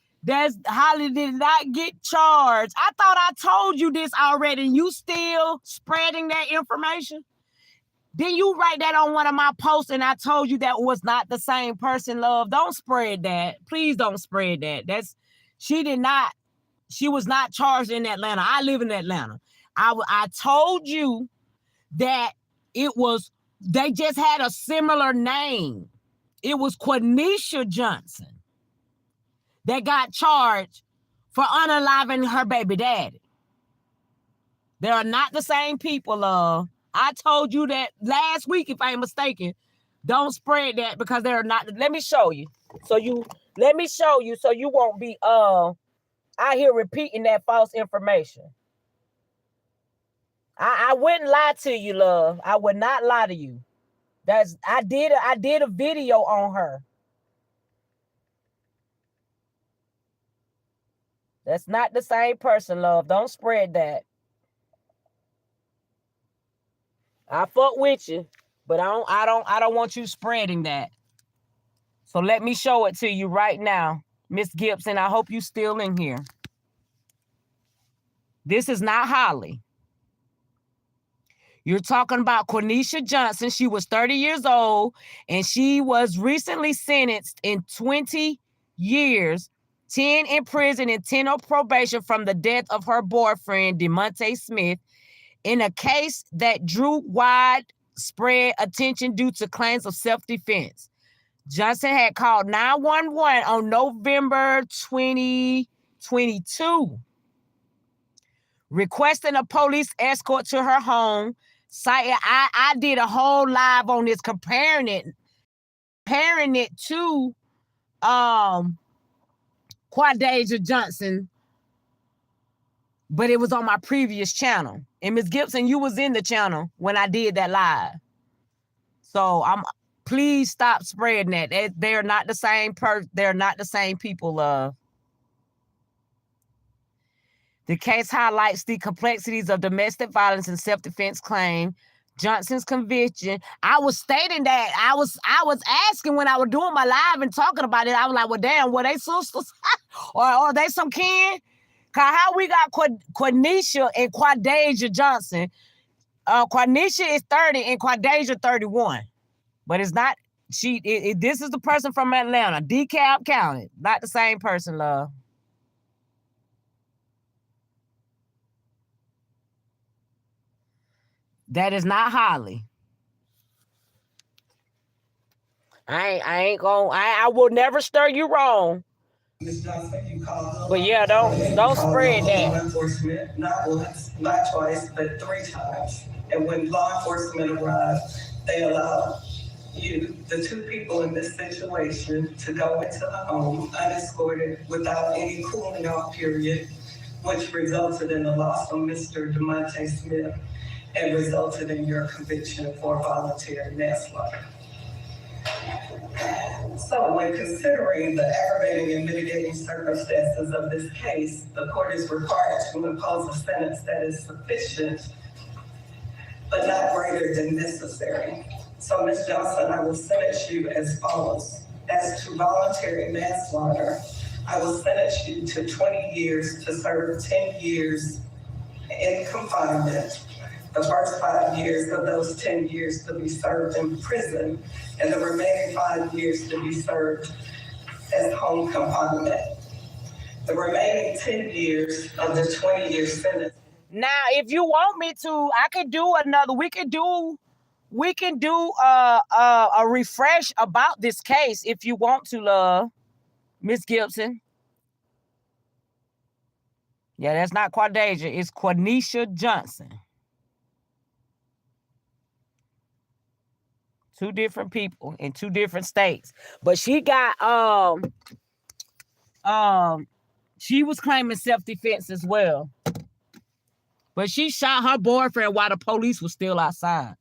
Holly did not get charged. I thought I told you this already. You still spreading that information? Then you write that on one of my posts and I told you that was not the same person, love. Don't spread that. Please don't spread that. She was not charged in Atlanta. I live in Atlanta. I told you that they just had a similar name. It was Quenisha Johnson that got charged for unaliving her baby daddy. They are not the same people, love. I told you that last week, if I ain't mistaken. Don't spread that because they're not. Let me show you. So you won't be out here repeating that false information. I wouldn't lie to you, love. I would not lie to you. I did a video on her. That's not the same person, love. Don't spread that. I fuck with you, but I don't want you spreading that. So let me show it to you right now. Miss Gibson, I hope you still in here. This is not Holly. You're talking about Quenisha Johnson. She was 30 years old, and she was recently sentenced in 20 years, 10 in prison and 10 on probation from the death of her boyfriend, DeMonte Smith, in a case that drew widespread attention due to claims of self-defense. Johnson had called 911 on November 2022, requesting a police escort to her home. I did a whole live on this comparing it to Quadasia Johnson, but it was on my previous channel. And Ms. Gibson, you was in the channel when I did that live. So please stop spreading that. They're not the same they're not the same people, love. The case highlights the complexities of domestic violence and self-defense claim. Johnson's conviction. I was stating that I was asking when I was doing my live and talking about it. I was like, well, damn, were they sisters? or are they some kin? Cause how we got Quenisha and Quadasia Johnson. Quenisha is 30 and Quadasia 31. But it's not, this is the person from Atlanta, DeKalb County. Not the same person, love. That is not Holly. I will never stir you wrong. But yeah, don't spread that. Law enforcement, not once, not twice, but 3 times. And when law enforcement arrived, they allowed you, the 2 people in this situation, to go into the home unescorted without any cooling off period, which resulted in the loss of Mr. DeMonte Smith and resulted in your conviction for voluntary manslaughter. So when considering the aggravating and mitigating circumstances of this case, the court is required to impose a sentence that is sufficient, but not greater than necessary. So Ms. Johnson, I will sentence you as follows. As to voluntary manslaughter, I will sentence you to 20 years to serve 10 years in confinement. The first 5 years of those 10 years to be served in prison, and the remaining 5 years to be served as home confinement. The remaining 10 years of the 20-year sentence. Now, if you want me to, I could do another. We can do a refresh about this case if you want to, love. Miss Gibson. Yeah, that's not Quadasia. It's Quanisha Johnson. 2 different people in 2 different states. But she got she was claiming self-defense as well. But she shot her boyfriend while the police was still outside.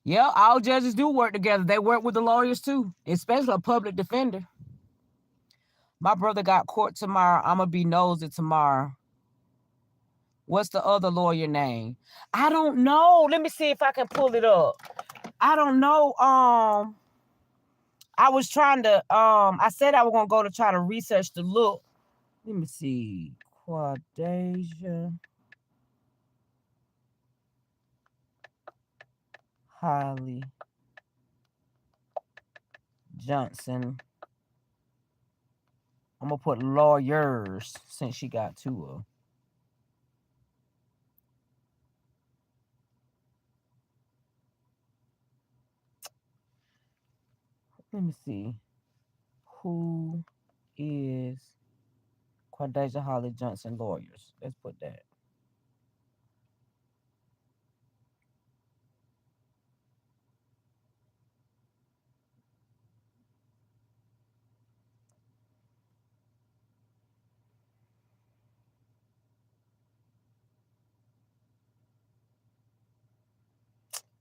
Yeah, all judges do work together. They work with the lawyers too, especially a public defender. My brother got court tomorrow. I'm going to be nosy tomorrow. What's the other lawyer name? I don't know. Let me see if I can pull it up. I don't know. I was trying to, I said I was going to go to try to research the look. Let me see. Quadasia Holly Johnson. I'm going to put lawyers since she got 2 of them. Let me see. Who is Quadasia Holly Johnson lawyers? Let's put that.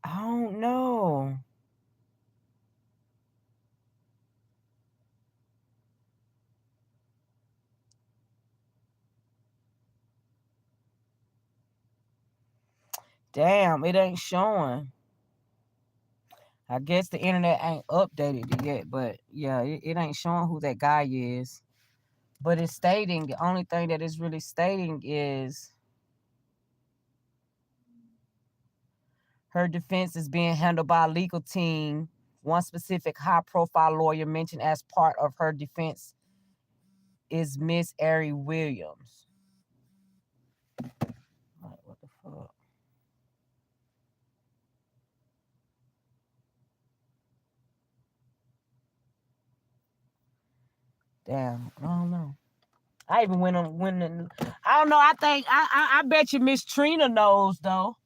I don't know. Damn, it ain't showing. I guess the internet ain't updated it yet, but yeah, it ain't showing who that guy is. But it's stating, the only thing that it's really stating is her defense is being handled by a legal team. One specific high-profile lawyer mentioned as part of her defense is Miss Ari Williams. Like, what the fuck? Damn, I don't know. I even went in, I don't know. I think I bet you Miss Trina knows though.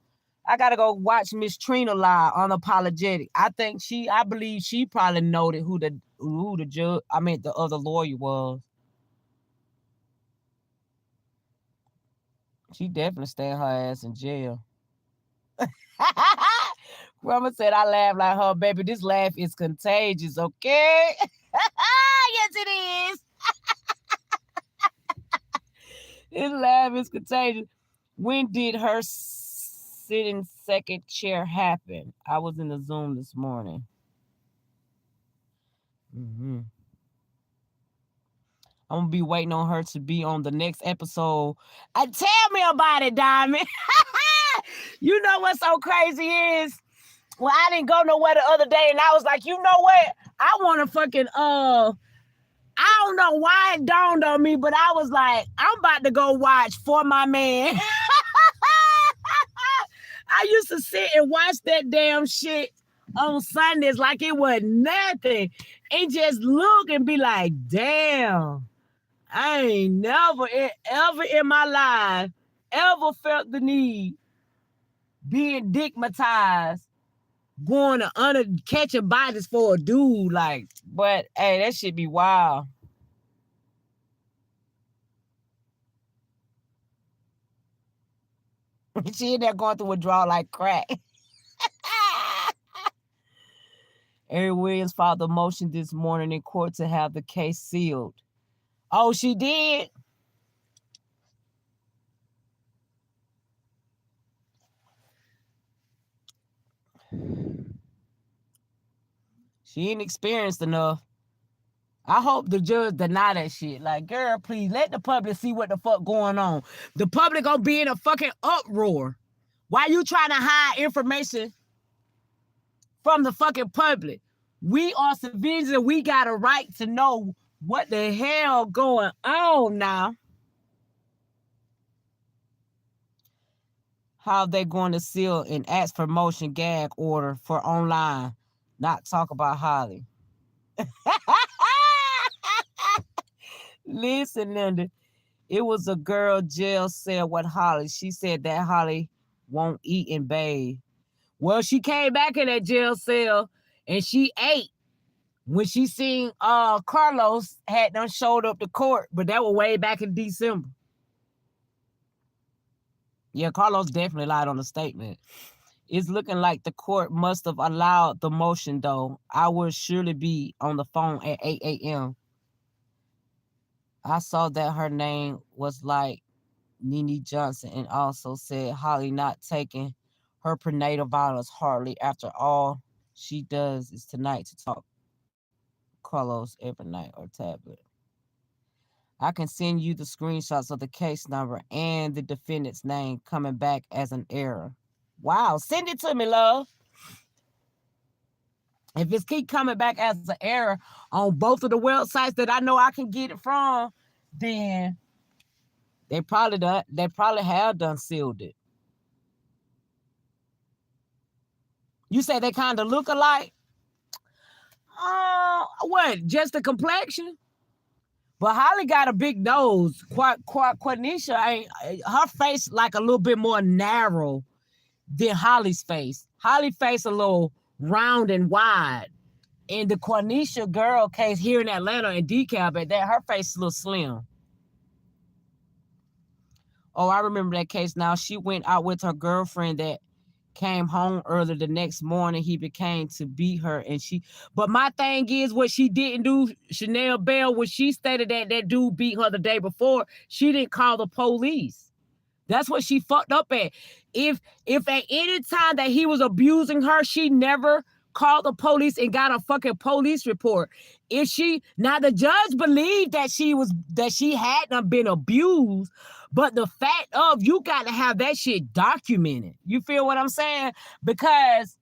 I gotta go watch Miss Trina live unapologetic. I believe she probably noted who the judge, the other lawyer was. She definitely staying her ass in jail. Grandma said I laugh like her, baby. This laugh is contagious, okay? Yes, it is. This laugh is contagious. When did her sitting second chair happen? I was in the Zoom this morning. I'm gonna be waiting on her to be on the next episode. Tell me about it, Diamond. You know what's so crazy is, well, I didn't go nowhere the other day, and I was like, you know what? I want to fucking I don't know why it dawned on me, but I was like, I'm about to go watch For My Man. I used to sit and watch that damn shit on Sundays like it was nothing, and just look and be like, damn, I ain't never ever in my life ever felt the need being digmatized, going to catching bodies for a dude. Like, but hey, that shit be wild. She in there going through withdrawal like crack. Ari Williams filed the motion this morning in court to have the case sealed. Oh, she did? She ain't experienced enough. I hope the judge deny that shit. Like, girl, please let the public see what the fuck going on. The public gonna be in a fucking uproar. Why you trying to hide information from the fucking public? We are civilians and we got a right to know what the hell going on now. How they going to seal and ask for motion gag order for online, not talk about Holly. Listen, Linda, it was a girl jail cell with Holly. She said that Holly won't eat and bathe. Well, she came back in that jail cell and she ate when she seen Carlos had done showed up to court, but that was way back in December. Yeah, Carlos definitely lied on the statement. It's looking like the court must have allowed the motion, though. I will surely be on the phone at 8 a.m. I saw that her name was like Nene Johnson and also said Holly not taking her prenatal violence hardly. After all she does is tonight to talk Carlos every night or tablet. I can send you the screenshots of the case number and the defendant's name coming back as an error. Wow, send it to me, love. If it's keep coming back as an error on both of the websites that I know I can get it from, then they probably have done sealed it. You say they kind of look alike? What? Just the complexion? But Holly got a big nose. Quanisha ain't, her face like a little bit more narrow than Holly's face. Holly's face a little round and wide. In the Quanisha girl case here in Atlanta and DeKalb at that, her face is a little slim. Oh, I remember that case now. She went out with her girlfriend that came home early the next morning. He became to beat her but my thing is what she didn't do, Chanel Bell, when she stated that dude beat her the day before, she didn't call the police. That's what she fucked up at. If at any time that he was abusing her, she never called the police and got a fucking police report. Now the judge believed that she hadn't been abused, but the fact of you got to have that shit documented. You feel what I'm saying? Because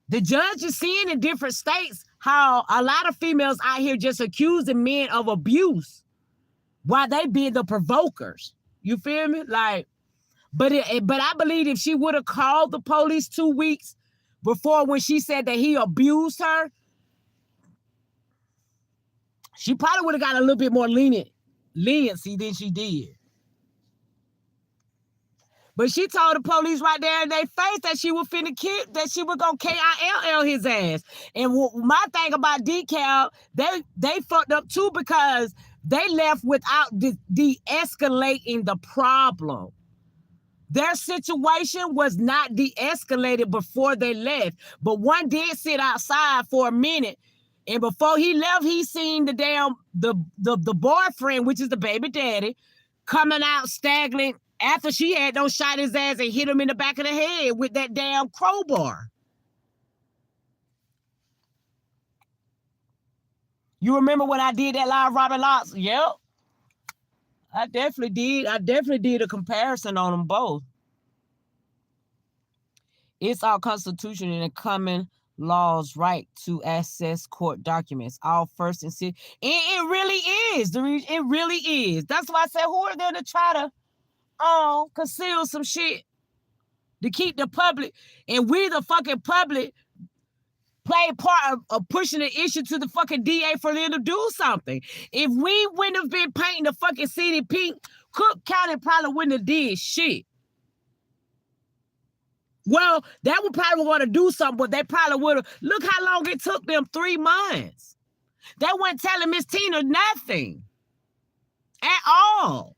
the judge is seeing in different states how a lot of females out here just accusing men of abuse while they being the provokers. You feel me? Like, but I believe if she would have called the police 2 weeks before when she said that he abused her, she probably would have got a little bit more leniency than she did. But she told the police right there in their face that she was finna kill, that she was gonna KILL his ass. And my thing about DeKalb, they fucked up too because they left without de-escalating the problem. Their situation was not de-escalated before they left. But one did sit outside for a minute. And before he left, he seen the boyfriend, which is the baby daddy, coming out staggering after she had done shot his ass and hit him in the back of the head with that damn crowbar. You remember when I did that live Robin Locks? Yep. I definitely did a comparison on them both. It's our Constitution and the common law's right to access court documents. All first and second. It really is. It really is. That's why I said, who are they to try to conceal some shit to keep the public, and we the fucking public play part of pushing the issue to the fucking DA for them to do something. If we wouldn't have been painting the fucking city pink, Cook County probably wouldn't have did shit. Well, they would probably want to do something, but they probably would have. Look how long it took them, 3 months. They weren't telling Miss Tina nothing at all.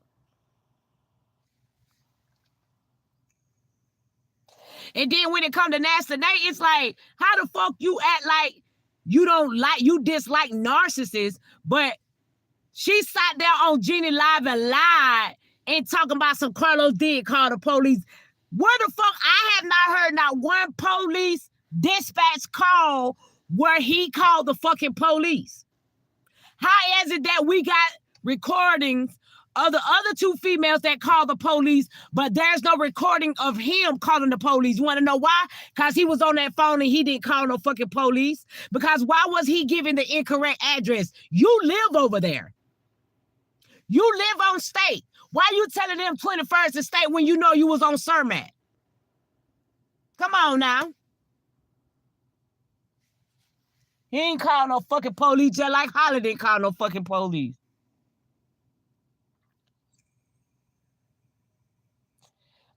And then when it come to Nasty Nate, it's like, how the fuck you act like you dislike narcissists, but she sat there on Jeannie Live and lied and talking about some Carlos did call the police. Where the fuck? I have not heard not one police dispatch call where he called the fucking police. How is it that we got recordings of the other two females that called the police, but there's no recording of him calling the police? You want to know why? Because he was on that phone and he didn't call no fucking police. Because why was he giving the incorrect address? You live over there. You live on state. Why you telling them 21st and state when you know you was on Cermak? Come on now. He ain't call no fucking police, just like Holly didn't call no fucking police.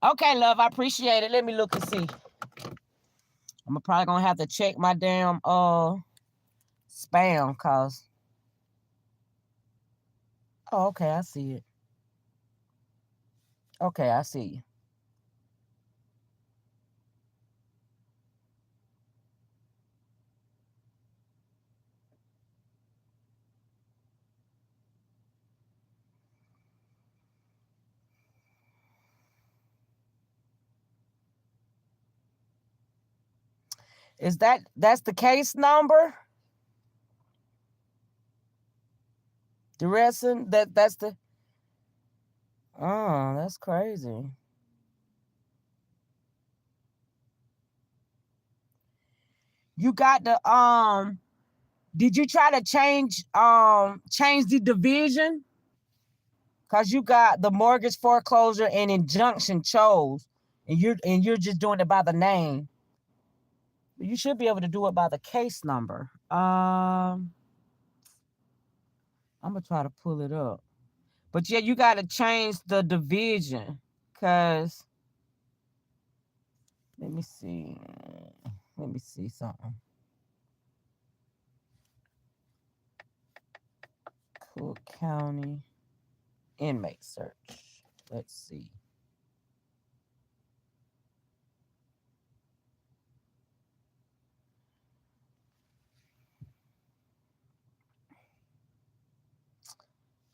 Okay, love, I appreciate it. Let me look and see. I'm probably gonna have to check my damn spam, cause oh, okay, I see it. Okay, I see you. Is that's the case number? The rest that's the oh, that's crazy. You got the did you try to change the division? Cause you got the mortgage foreclosure and injunction chose, and you're just doing it by the name. You should be able to do it by the case number. I'm gonna try to pull it up. But yeah, you gotta change the division. Cause let me see something. Cook County inmate search. Let's see.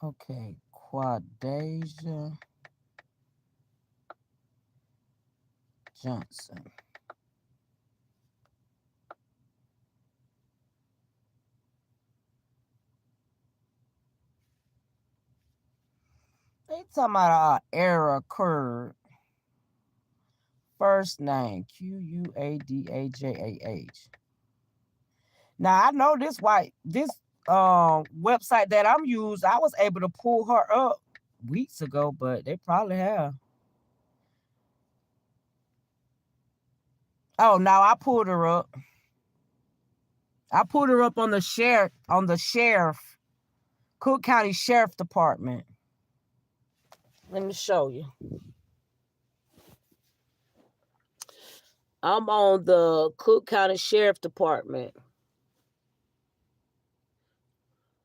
Okay, Quadasia Johnson. They talking about an error occurred. First name Quadajah. Now I know this website that I'm using, I was able to pull her up weeks ago, but they probably have. Oh no, I pulled her up. I pulled her up on the sheriff, Cook County Sheriff Department. Let me show you. I'm on the Cook County Sheriff Department.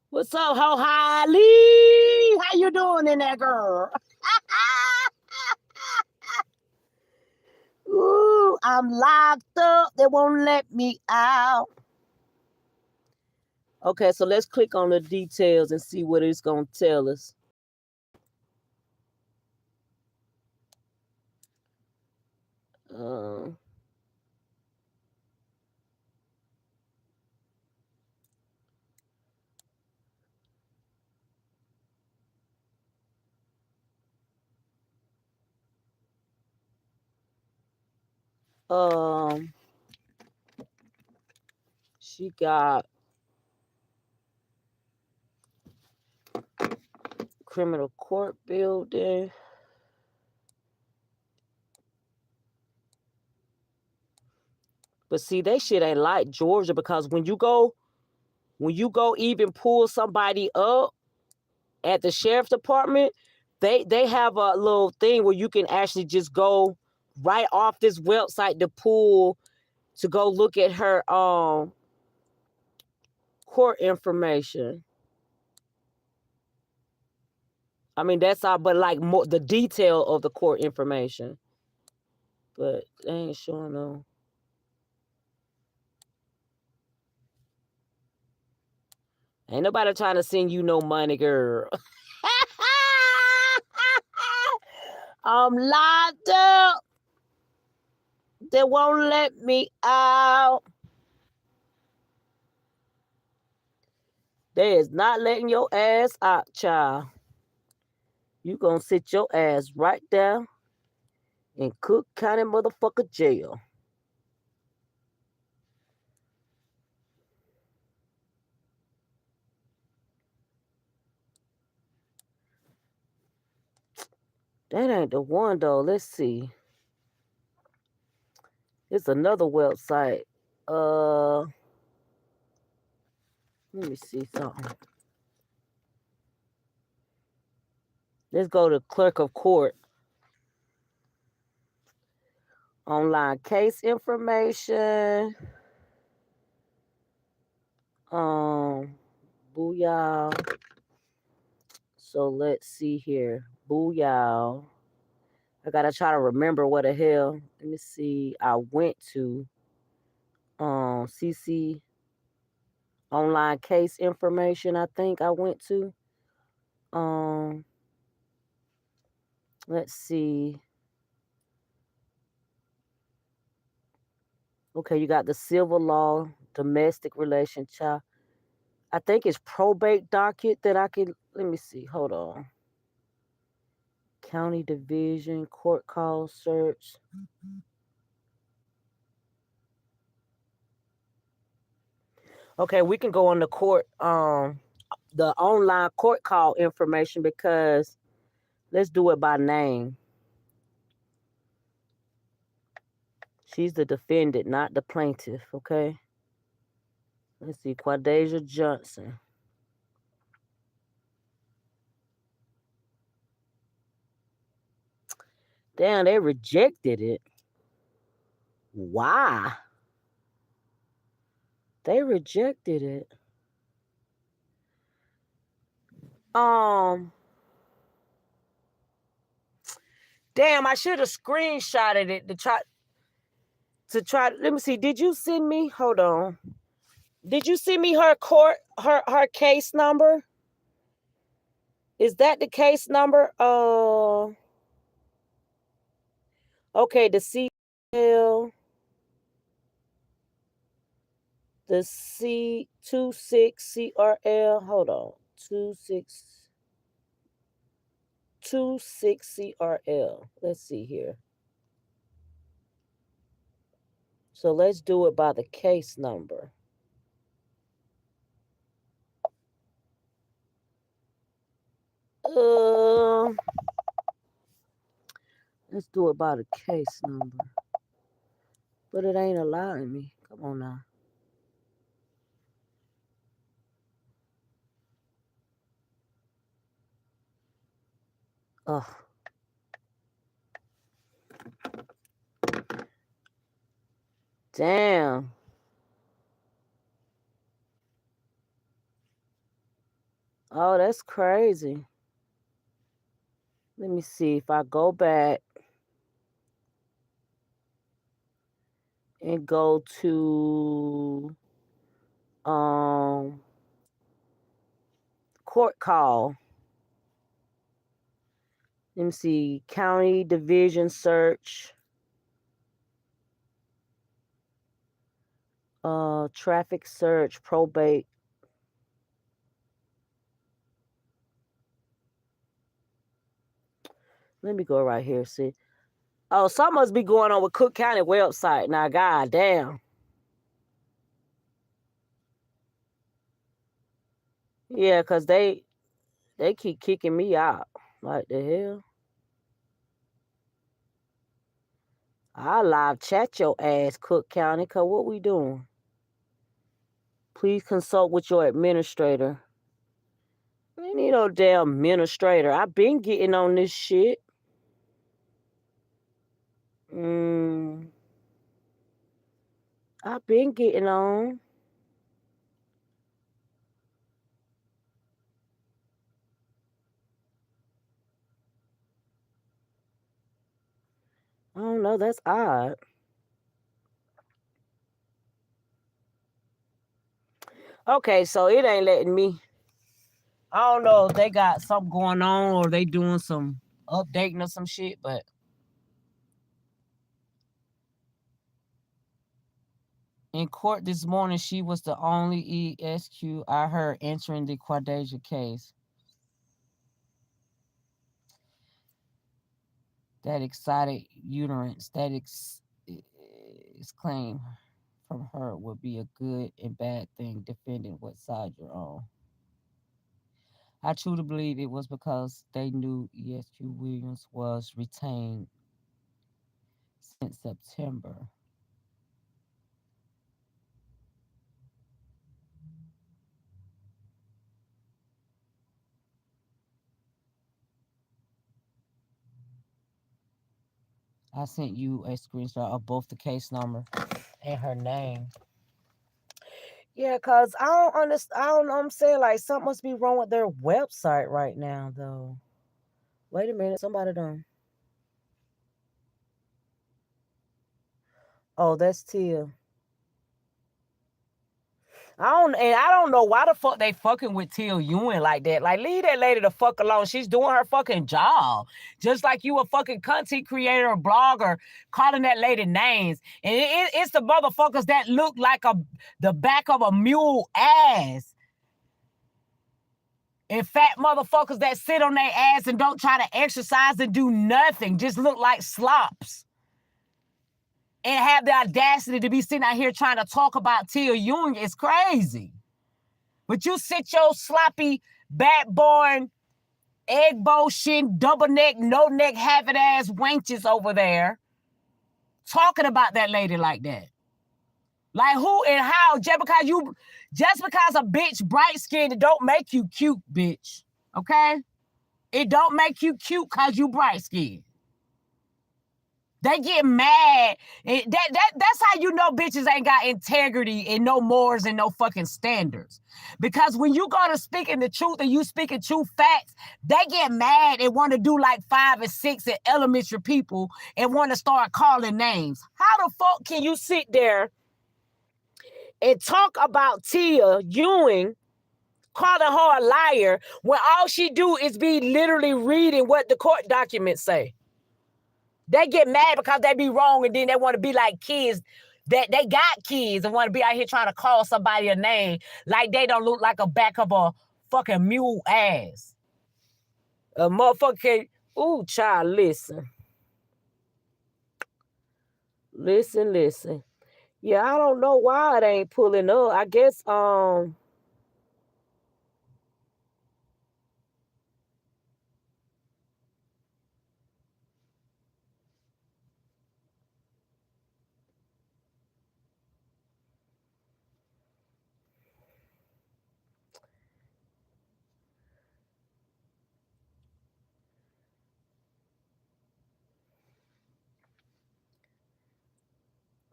What's up, Ho Holly? How you doing in there, girl? Ooh, I'm locked up. They won't let me out. Okay, so let's click on the details and see what it's going to tell us. She got criminal court building. But see, that shit ain't like Georgia, because when you go even pull somebody up at the sheriff's department, they have a little thing where you can actually just go right off this website to go look at her court information. I mean, that's all, but like more the detail of the court information. But they ain't showing no. Ain't nobody trying to send you no money, girl. I'm locked up. that won't let me out. They is not letting your ass out, child. You gonna sit your ass right there in Cook County motherfucker jail. That ain't the one though. Let's see. It's another website. Let me see something. Let's go to clerk of court. Online case information. Booyah. So let's see here. Booyah. I gotta try to remember what the hell. Let me see. I went to CC online case information. I think I went to. Let's see. Okay, you got the civil law, domestic relation, child. I think it's probate docket that I can. Let me see. Hold on. County division, court call search. Okay, we can go on the court, the online court call information because let's do it by name. She's the defendant, not the plaintiff, okay? Let's see, Quadasia Johnson. Damn, they rejected it. Why? They rejected it. Damn, I should have screenshotted it to try. Let me see. Did you send me? Hold on. Did you send me her her case number? Is that the case number? Okay, the CL, the C26CRL. Hold on. 26CRL. Let's see here. So let's do it by the case number. Let's do it by the case number. But it ain't allowing me. Come on now. Ugh. Damn. Oh, that's crazy. Let me see if I go back and go to court call. Let me see, county division search. Traffic search, probate. Let me go right here, see. Oh, something must be going on with Cook County website. Now, god damn. Yeah, because they keep kicking me out. Like the hell? I live chat your ass, Cook County, because what we doing? Please consult with your administrator. I need no damn administrator. I've been getting on this shit. I've been getting on. I don't know. That's odd. Okay, so it ain't letting me. I don't know if they got something going on or they doing some updating or some shit, but In court this morning, she was the only ESQ I heard entering the Quadeja case. That excited uterance, is claim from her would be a good and bad thing, depending what side you're on. I truly believe it was because they knew ESQ Williams was retained since September. I sent you a screenshot of both the case number and her name. Yeah, cause I don't understand. I don't know. I'm saying like something must be wrong with their website right now, though. Wait a minute, somebody done. Oh, that's Tia. I don't know why the fuck they fucking with Tia Ewing like that. Like, leave that lady the fuck alone. She's doing her fucking job. Just like you a fucking content creator or blogger calling that lady names. And it's the motherfuckers that look like the back of a mule ass. And fat motherfuckers that sit on their ass and don't try to exercise and do nothing. Just look like slops. And have the audacity to be sitting out here trying to talk about Tia Ewing is crazy. But you sit your sloppy, bat-born, egg-bowl-shin, double-neck, no-neck, half-it-ass wenches over there talking about that lady like that. Like who and how? Just because a bitch bright-skinned, it don't make you cute, bitch. Okay? It don't make you cute because you bright-skinned. They get mad. That's how you know bitches ain't got integrity and no mores and no fucking standards. Because when you go to speaking the truth and you speaking true facts, they get mad and want to do like 5 and 6 and elementary people and want to start calling names. How the fuck can you sit there and talk about Tia Ewing, calling her a liar, when all she do is be literally reading what the court documents say? They get mad because they be wrong and then they want to be like kids that they got kids and want to be out here trying to call somebody a name like they don't look like a back of a fucking mule ass. A motherfucker, ooh, child, listen. Listen. Yeah, I don't know why it ain't pulling up. I guess,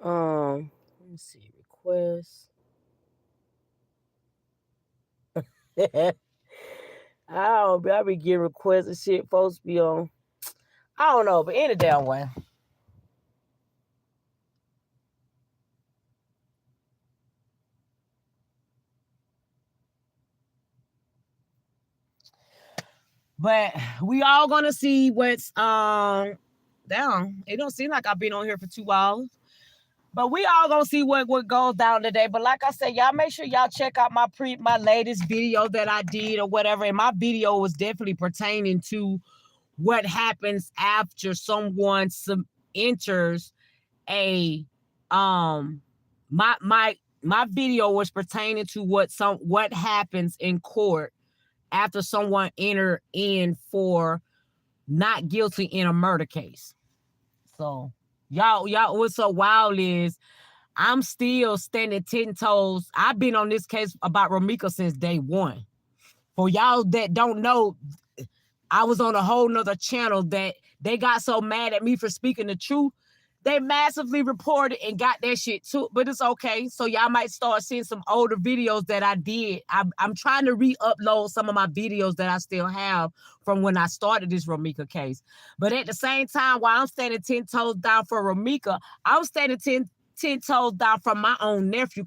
let me see, request. I be getting requests and shit folks be on. I don't know, but any damn way. But we all gonna see what's down. It don't seem like I've been on here for 2 hours. But we all gonna see what goes down today. But like I said, y'all make sure y'all check out my latest video that I did or whatever. And my video was definitely pertaining to what happens after someone enters a my video was pertaining to what happens in court after someone enter in for not guilty in a murder case. So y'all, what's so wild is I'm still standing 10 toes. I've been on this case about Romeca since day one. For y'all that don't know, I was on a whole nother channel that they got so mad at me for speaking the truth. They massively reported and got that shit too, but it's okay. So y'all might start seeing some older videos that I did. I'm trying to re-upload some of my videos that I still have from when I started this Romeca case. But at the same time, while I'm standing 10 toes down for Romeca, I'm standing 10 toes down from my own nephew.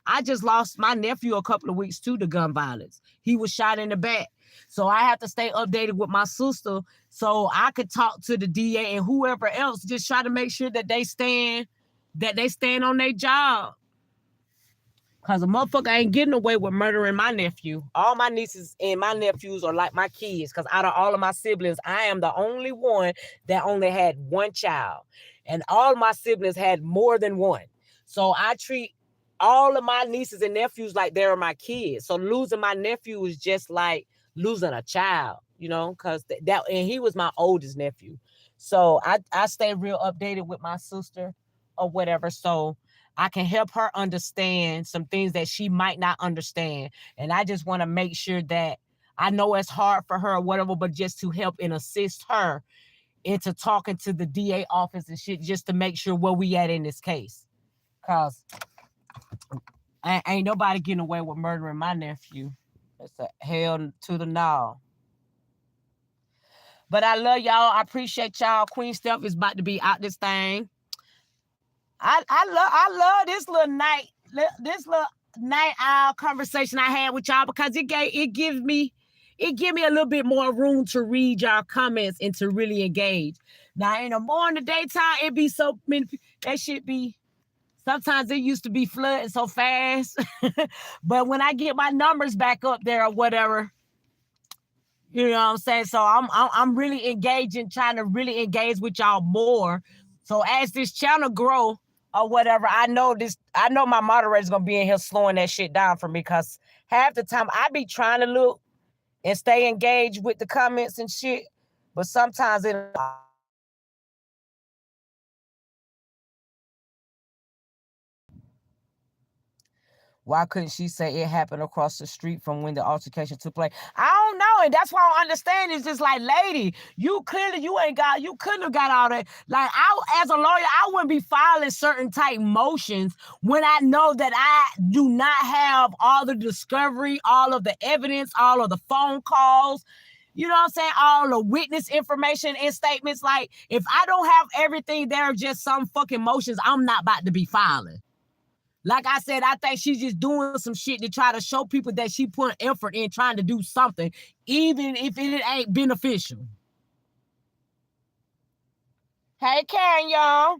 I just lost my nephew a couple of weeks to the gun violence. He was shot in the back. So I have to stay updated with my sister so I could talk to the DA and whoever else, just try to make sure that they stand on their job. Because a motherfucker ain't getting away with murdering my nephew. All my nieces and my nephews are like my kids. Because out of all of my siblings, I am the only one that only had one child. And all my siblings had more than one. So I treat all of my nieces and nephews like they're my kids. So losing my nephew is just like losing a child, you know, because and he was my oldest nephew. So I stay real updated with my sister or whatever. So I can help her understand some things that she might not understand. And I just want to make sure that I know it's hard for her or whatever, but just to help and assist her into talking to the DA office and shit, just to make sure where we at in this case. Because ain't nobody getting away with murdering my nephew. It's a hell to the no. But I love y'all. I appreciate y'all. Queen Steph is about to be out this thing. I love this little night owl conversation I had with y'all, because it gives me a little bit more room to read y'all comments and to really engage. Now in the morning, the daytime, it be so many. That shit be. Sometimes it used to be flooding so fast, but when I get my numbers back up there or whatever, you know what I'm saying? So I'm really engaging, trying to really engage with y'all more. So as this channel grow or whatever, I know my moderator's gonna be in here slowing that shit down for me, because half the time I be trying to look and stay engaged with the comments and shit, but sometimes it. Why couldn't she say it happened across the street from when the altercation took place? I don't know. And that's why I don't understand. It's just like, lady, you couldn't have got all that. Like, as a lawyer, I wouldn't be filing certain type motions when I know that I do not have all the discovery, all of the evidence, all of the phone calls, you know what I'm saying? All the witness information and statements. Like, if I don't have everything there, just some fucking motions, I'm not about to be filing. Like I said, I think she's just doing some shit to try to show people that she put effort in trying to do something, even if it ain't beneficial. Hey, Karen, y'all.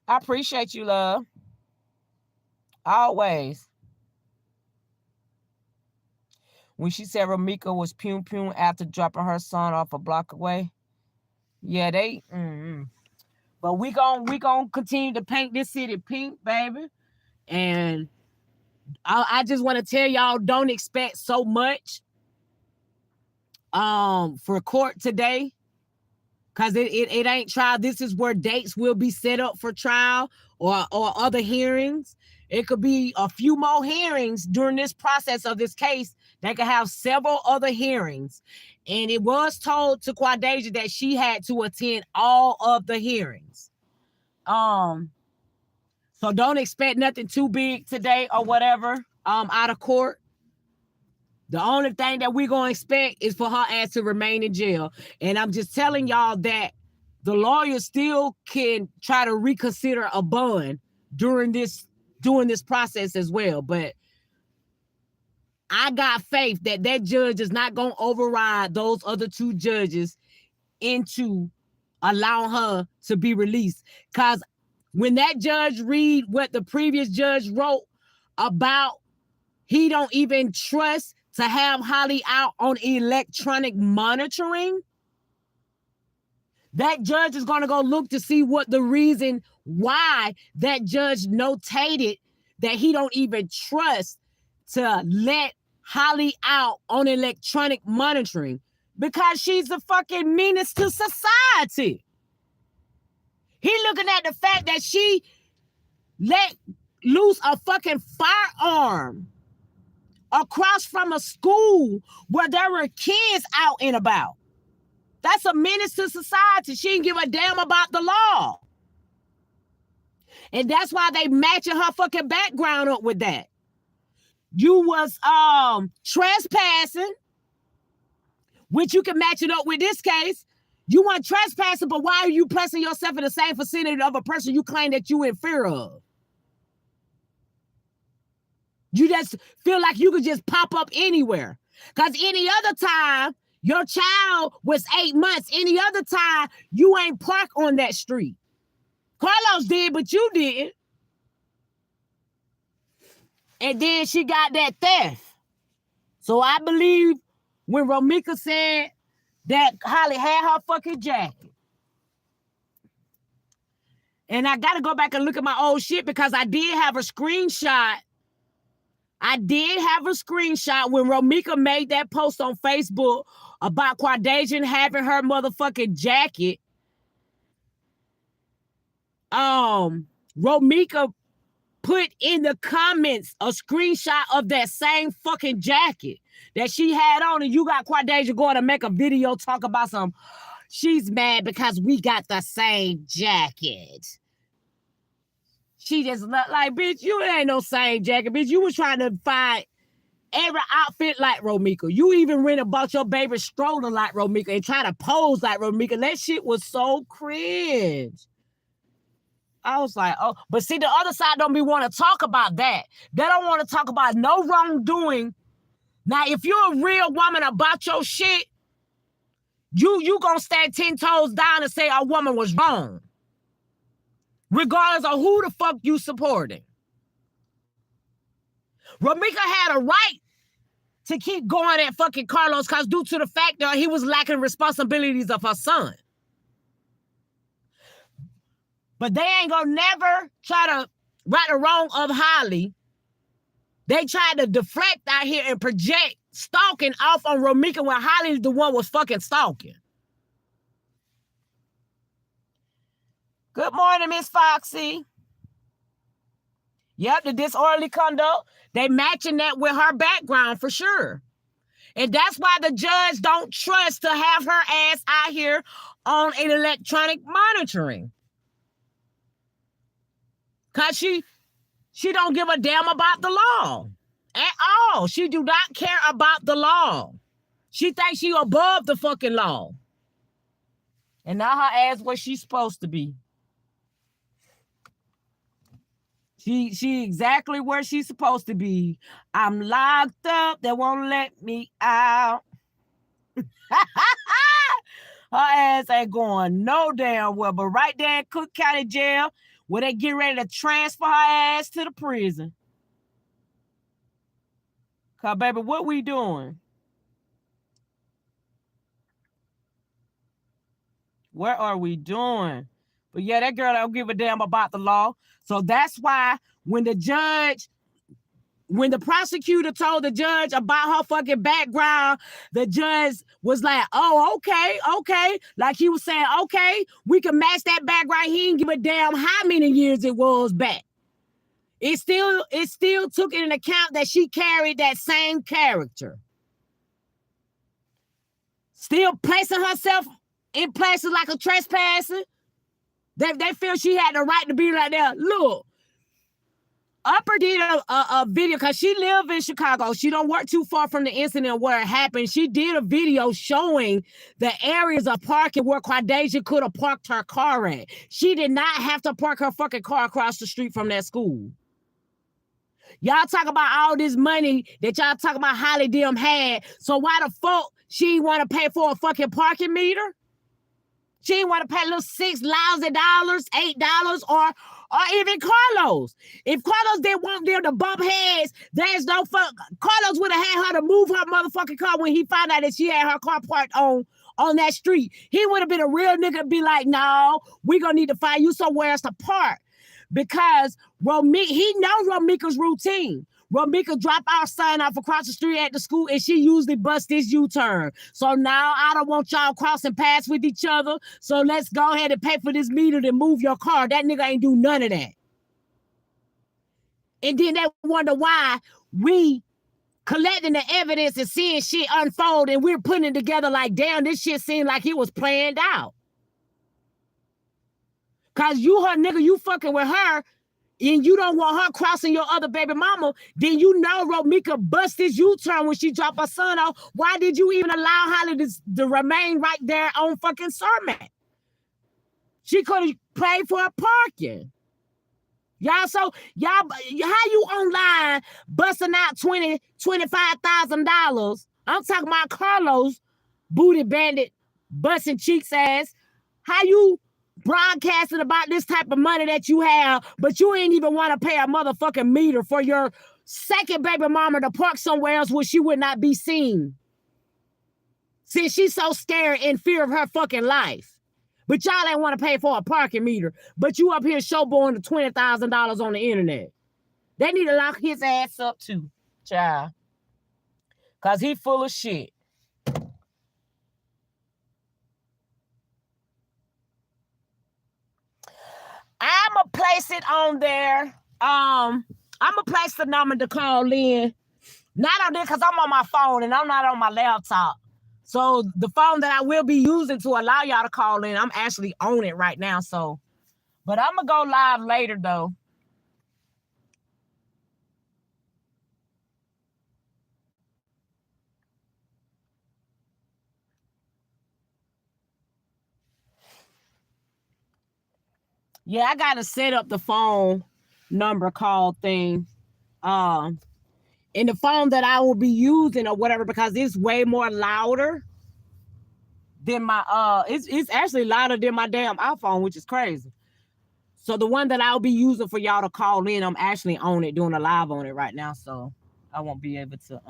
I appreciate you, love. Always. When she said Romeca was pum after dropping her son off a block away. Yeah, they... But we gon' continue to paint this city pink, baby. And I just want to tell y'all, don't expect so much for court today, because it ain't trial. This is where dates will be set up for trial or other hearings. It could be a few more hearings during this process of this case. They could have several other hearings. And it was told to Quadasia that she had to attend all of the hearings. So don't expect nothing too big today or whatever out of court. The only thing that we're going to expect is for her ass to remain in jail. And I'm just telling y'all that the lawyer still can try to reconsider a bond during this process as well. But I got faith that judge is not going to override those other two judges into allowing her to be released. Because when that judge read what the previous judge wrote about, he don't even trust to have Holly out on electronic monitoring, that judge is going to go look to see what the reason why that judge notated that he don't even trust to let Holly out on electronic monitoring, because she's a fucking menace to society. He looking at the fact that she let loose a fucking firearm across from a school where there were kids out and about. That's a menace to society. She didn't give a damn about the law. And that's why they matching her fucking background up with that. You was trespassing, which you can match it up with this case. You weren't trespassing, but why are you placing yourself in the same vicinity of a person you claim that you in fear of? You just feel like you could just pop up anywhere. Because any other time, your child was 8 months. Any other time, you ain't parked on that street. Carlos did, but you didn't. And then she got that theft. So I believe when Romeca said that Holly had her fucking jacket. And I got to go back and look at my old shit because I did have a screenshot. When Romeca made that post on Facebook about Quadasia having her motherfucking jacket. Romeca put in the comments a screenshot of that same fucking jacket that she had on, and you got Quadasia going to make a video talk about some, she's mad because we got the same jacket. She just looked like, bitch, you ain't no same jacket, bitch. You was trying to find every outfit like Romeca. You even went and bought your baby stroller like Romeca and try to pose like Romeca. That shit was so cringe. I was like, oh, but see, the other side don't be want to talk about that. They don't want to talk about no wrongdoing. Now, if you're a real woman about your shit, you gonna stand 10 toes down and say a woman was wrong. Regardless of who the fuck you supporting. Romeca had a right to keep going at fucking Carlos because due to the fact that he was lacking responsibilities of her son. But they ain't gonna never try to right the wrong of Holly. They tried to deflect out here and project stalking off on Romeca when Holly's the one was fucking stalking. Good morning, Miss Foxy. Yep, the disorderly conduct. They matching that with her background for sure. And that's why the judge don't trust to have her ass out here on an electronic monitoring. Because she don't give a damn about the law at all. She do not care about the law. She thinks she above the fucking law. And now her ass where she's supposed to be. She exactly where she's supposed to be. I'm locked up. They won't let me out. Her ass ain't going no damn well. But right there in Cook County Jail, where they get ready to transfer her ass to the prison. Cause baby, what we doing? What are we doing? But yeah, that girl don't give a damn about the law. So that's why when the prosecutor told the judge about her fucking background, the judge was like, oh, okay. Like he was saying, okay, we can match that background. He didn't give a damn how many years it was back. It still took into account that she carried that same character. Still placing herself in places like a trespasser. They feel she had the right to be right there. Look, Upper did a video because she live in Chicago. She don't work too far from the incident where it happened. She did a video showing the areas of parking where Quadasia could have parked her car at. She did not have to park her fucking car across the street from that school. Y'all talk about all this money that y'all talk about Holly Dim had. So why the fuck she want to pay for a fucking parking meter? She didn't want to pay a little $6 lousy, $8, or even Carlos. If Carlos didn't want them to bump heads, there's no fuck. Carlos would have had her to move her motherfucking car when he found out that she had her car parked on that street. He would have been a real nigga and be like, no, we're going to need to find you somewhere else to park. Because he knows Romeca's routine. Romeca drop our sign off across the street at the school, and she usually busts this U-turn. So now I don't want y'all crossing paths with each other. So let's go ahead and pay for this meter to move your car. That nigga ain't do none of that. And then they wonder why we collecting the evidence and seeing shit unfold, and we're putting it together like, damn, this shit seemed like it was planned out. Cause you her nigga, you fucking with her, and you don't want her crossing your other baby mama, then you know Romeca bust this U-turn when she dropped her son off. Why did you even allow Holly to remain right there on fucking Cermak? She could have paid for her parking. Y'all, how you online busting out $25,000? I'm talking about Carlos, booty bandit, busting cheeks ass. How you broadcasting about this type of money that you have, but you ain't even want to pay a motherfucking meter for your second baby mama to park somewhere else where she would not be seen. Since she's so scared in fear of her fucking life. But y'all ain't want to pay for a parking meter. But you up here showboating the $20,000 on the internet. They need to lock his ass up too, child. Because he full of shit. I'ma place it on there. I'ma place the number to call in. Not on there because I'm on my phone and I'm not on my laptop. So the phone that I will be using to allow y'all to call in, I'm actually on it right now. So, but I'm gonna go live later though. Yeah, I gotta set up the phone number call thing. In the phone that I will be using or whatever, because it's way more louder than my it's actually louder than my damn iPhone, which is crazy. So the one that I'll be using for y'all to call in, I'm actually on it, doing a live on it right now. So I won't be able to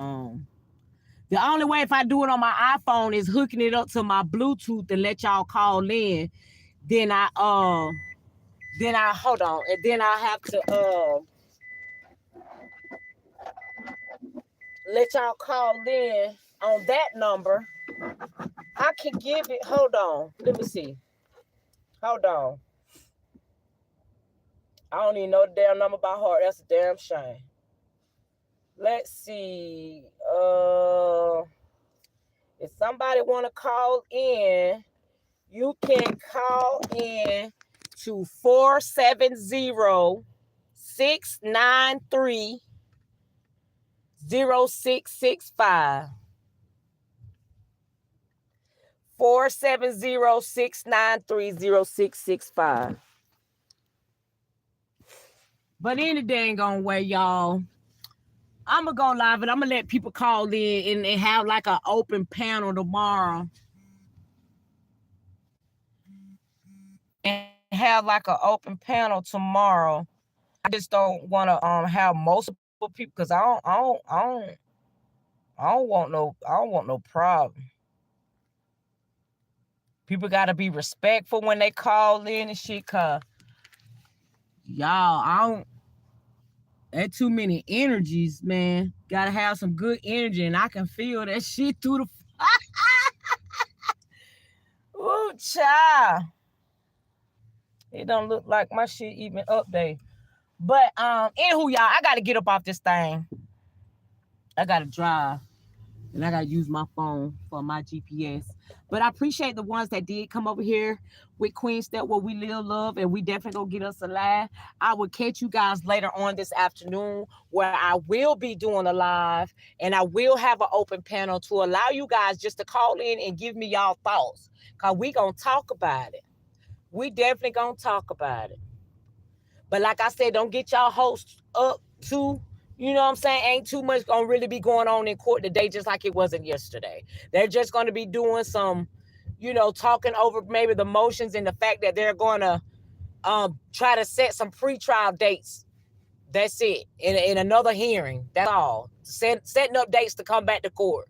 the only way if I do it on my iPhone is hooking it up to my Bluetooth and let y'all call in. Then I hold on, and then I have to let y'all call in on that number. I can give it. Hold on. Let me see. Hold on. I don't even know the damn number by heart. That's a damn shame. Let's see. If somebody want to call in, you can call in to 470-693-0665. 470-693-0665. But any dang on way, y'all, I'm going to go live and I'm going to let people call in and have like an open panel tomorrow. And have like an open panel tomorrow. I just don't want to have multiple people because I don't want no problem. People got to be respectful when they call in and shit, cause y'all, ain't too many energies, man. Gotta have some good energy, and I can feel that shit through the. Ooh, child. It don't look like my shit even update. But anywho, y'all, I gotta get up off this thing. I gotta drive. And I gotta use my phone for my GPS. But I appreciate the ones that did come over here with Queen Step where we live, love, and we definitely gonna get us a live. I will catch you guys later on this afternoon where I will be doing a live and I will have an open panel to allow you guys just to call in and give me y'all thoughts. Cause we gonna talk about it. We definitely gonna talk about it. But like I said, don't get y'all hosts up too. You know what I'm saying? Ain't too much gonna really be going on in court today, just like it wasn't yesterday. They're just gonna be doing some, talking over maybe the motions and the fact that they're gonna try to set some pre-trial dates. That's it. In another hearing. That's all. Setting up dates to come back to court.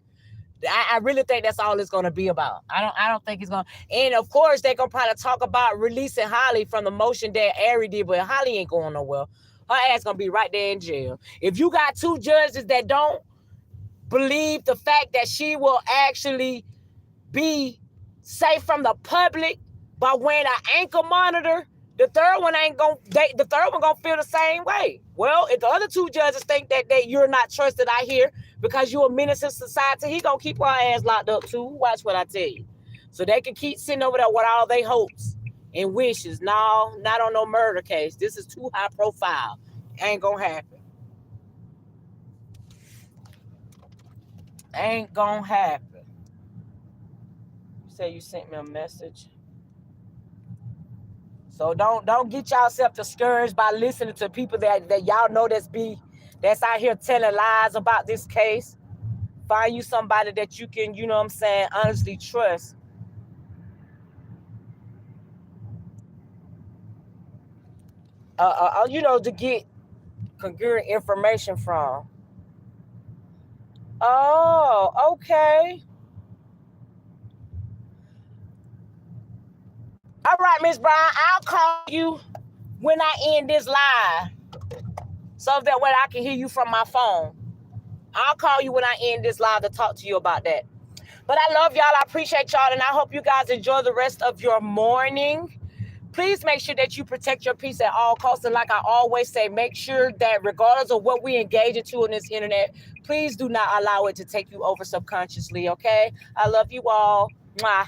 I really think that's all it's gonna be about. I don't think it's gonna. And of course, they're gonna probably talk about releasing Holly from the motion that Ari did, but Holly ain't going nowhere. Her ass gonna be right there in jail. If you got two judges that don't believe the fact that she will actually be safe from the public by wearing an ankle monitor, the third one gonna feel the same way. Well, if the other two judges think that you're not trusted out here because you're a menace to society, he gonna keep her ass locked up too. Watch what I tell you. So they can keep sitting over there with all their hopes and wishes. No, not on no murder case. This is too high profile. Ain't gonna happen. Ain't gonna happen. You say you sent me a message. So don't get yourself discouraged by listening to people that y'all know that's out here telling lies about this case. Find you somebody that you can, honestly trust. To get congruent information from. Oh, okay. All right, Miss Brown, I'll call you when I end this live so that way I can hear you from my phone. I'll call you when I end this live to talk to you about that. But I love y'all. I appreciate y'all, and I hope you guys enjoy the rest of your morning. Please make sure that you protect your peace at all costs. And like I always say, make sure that regardless of what we engage into on this internet, please do not allow it to take you over subconsciously, okay? I love you all. Mwah.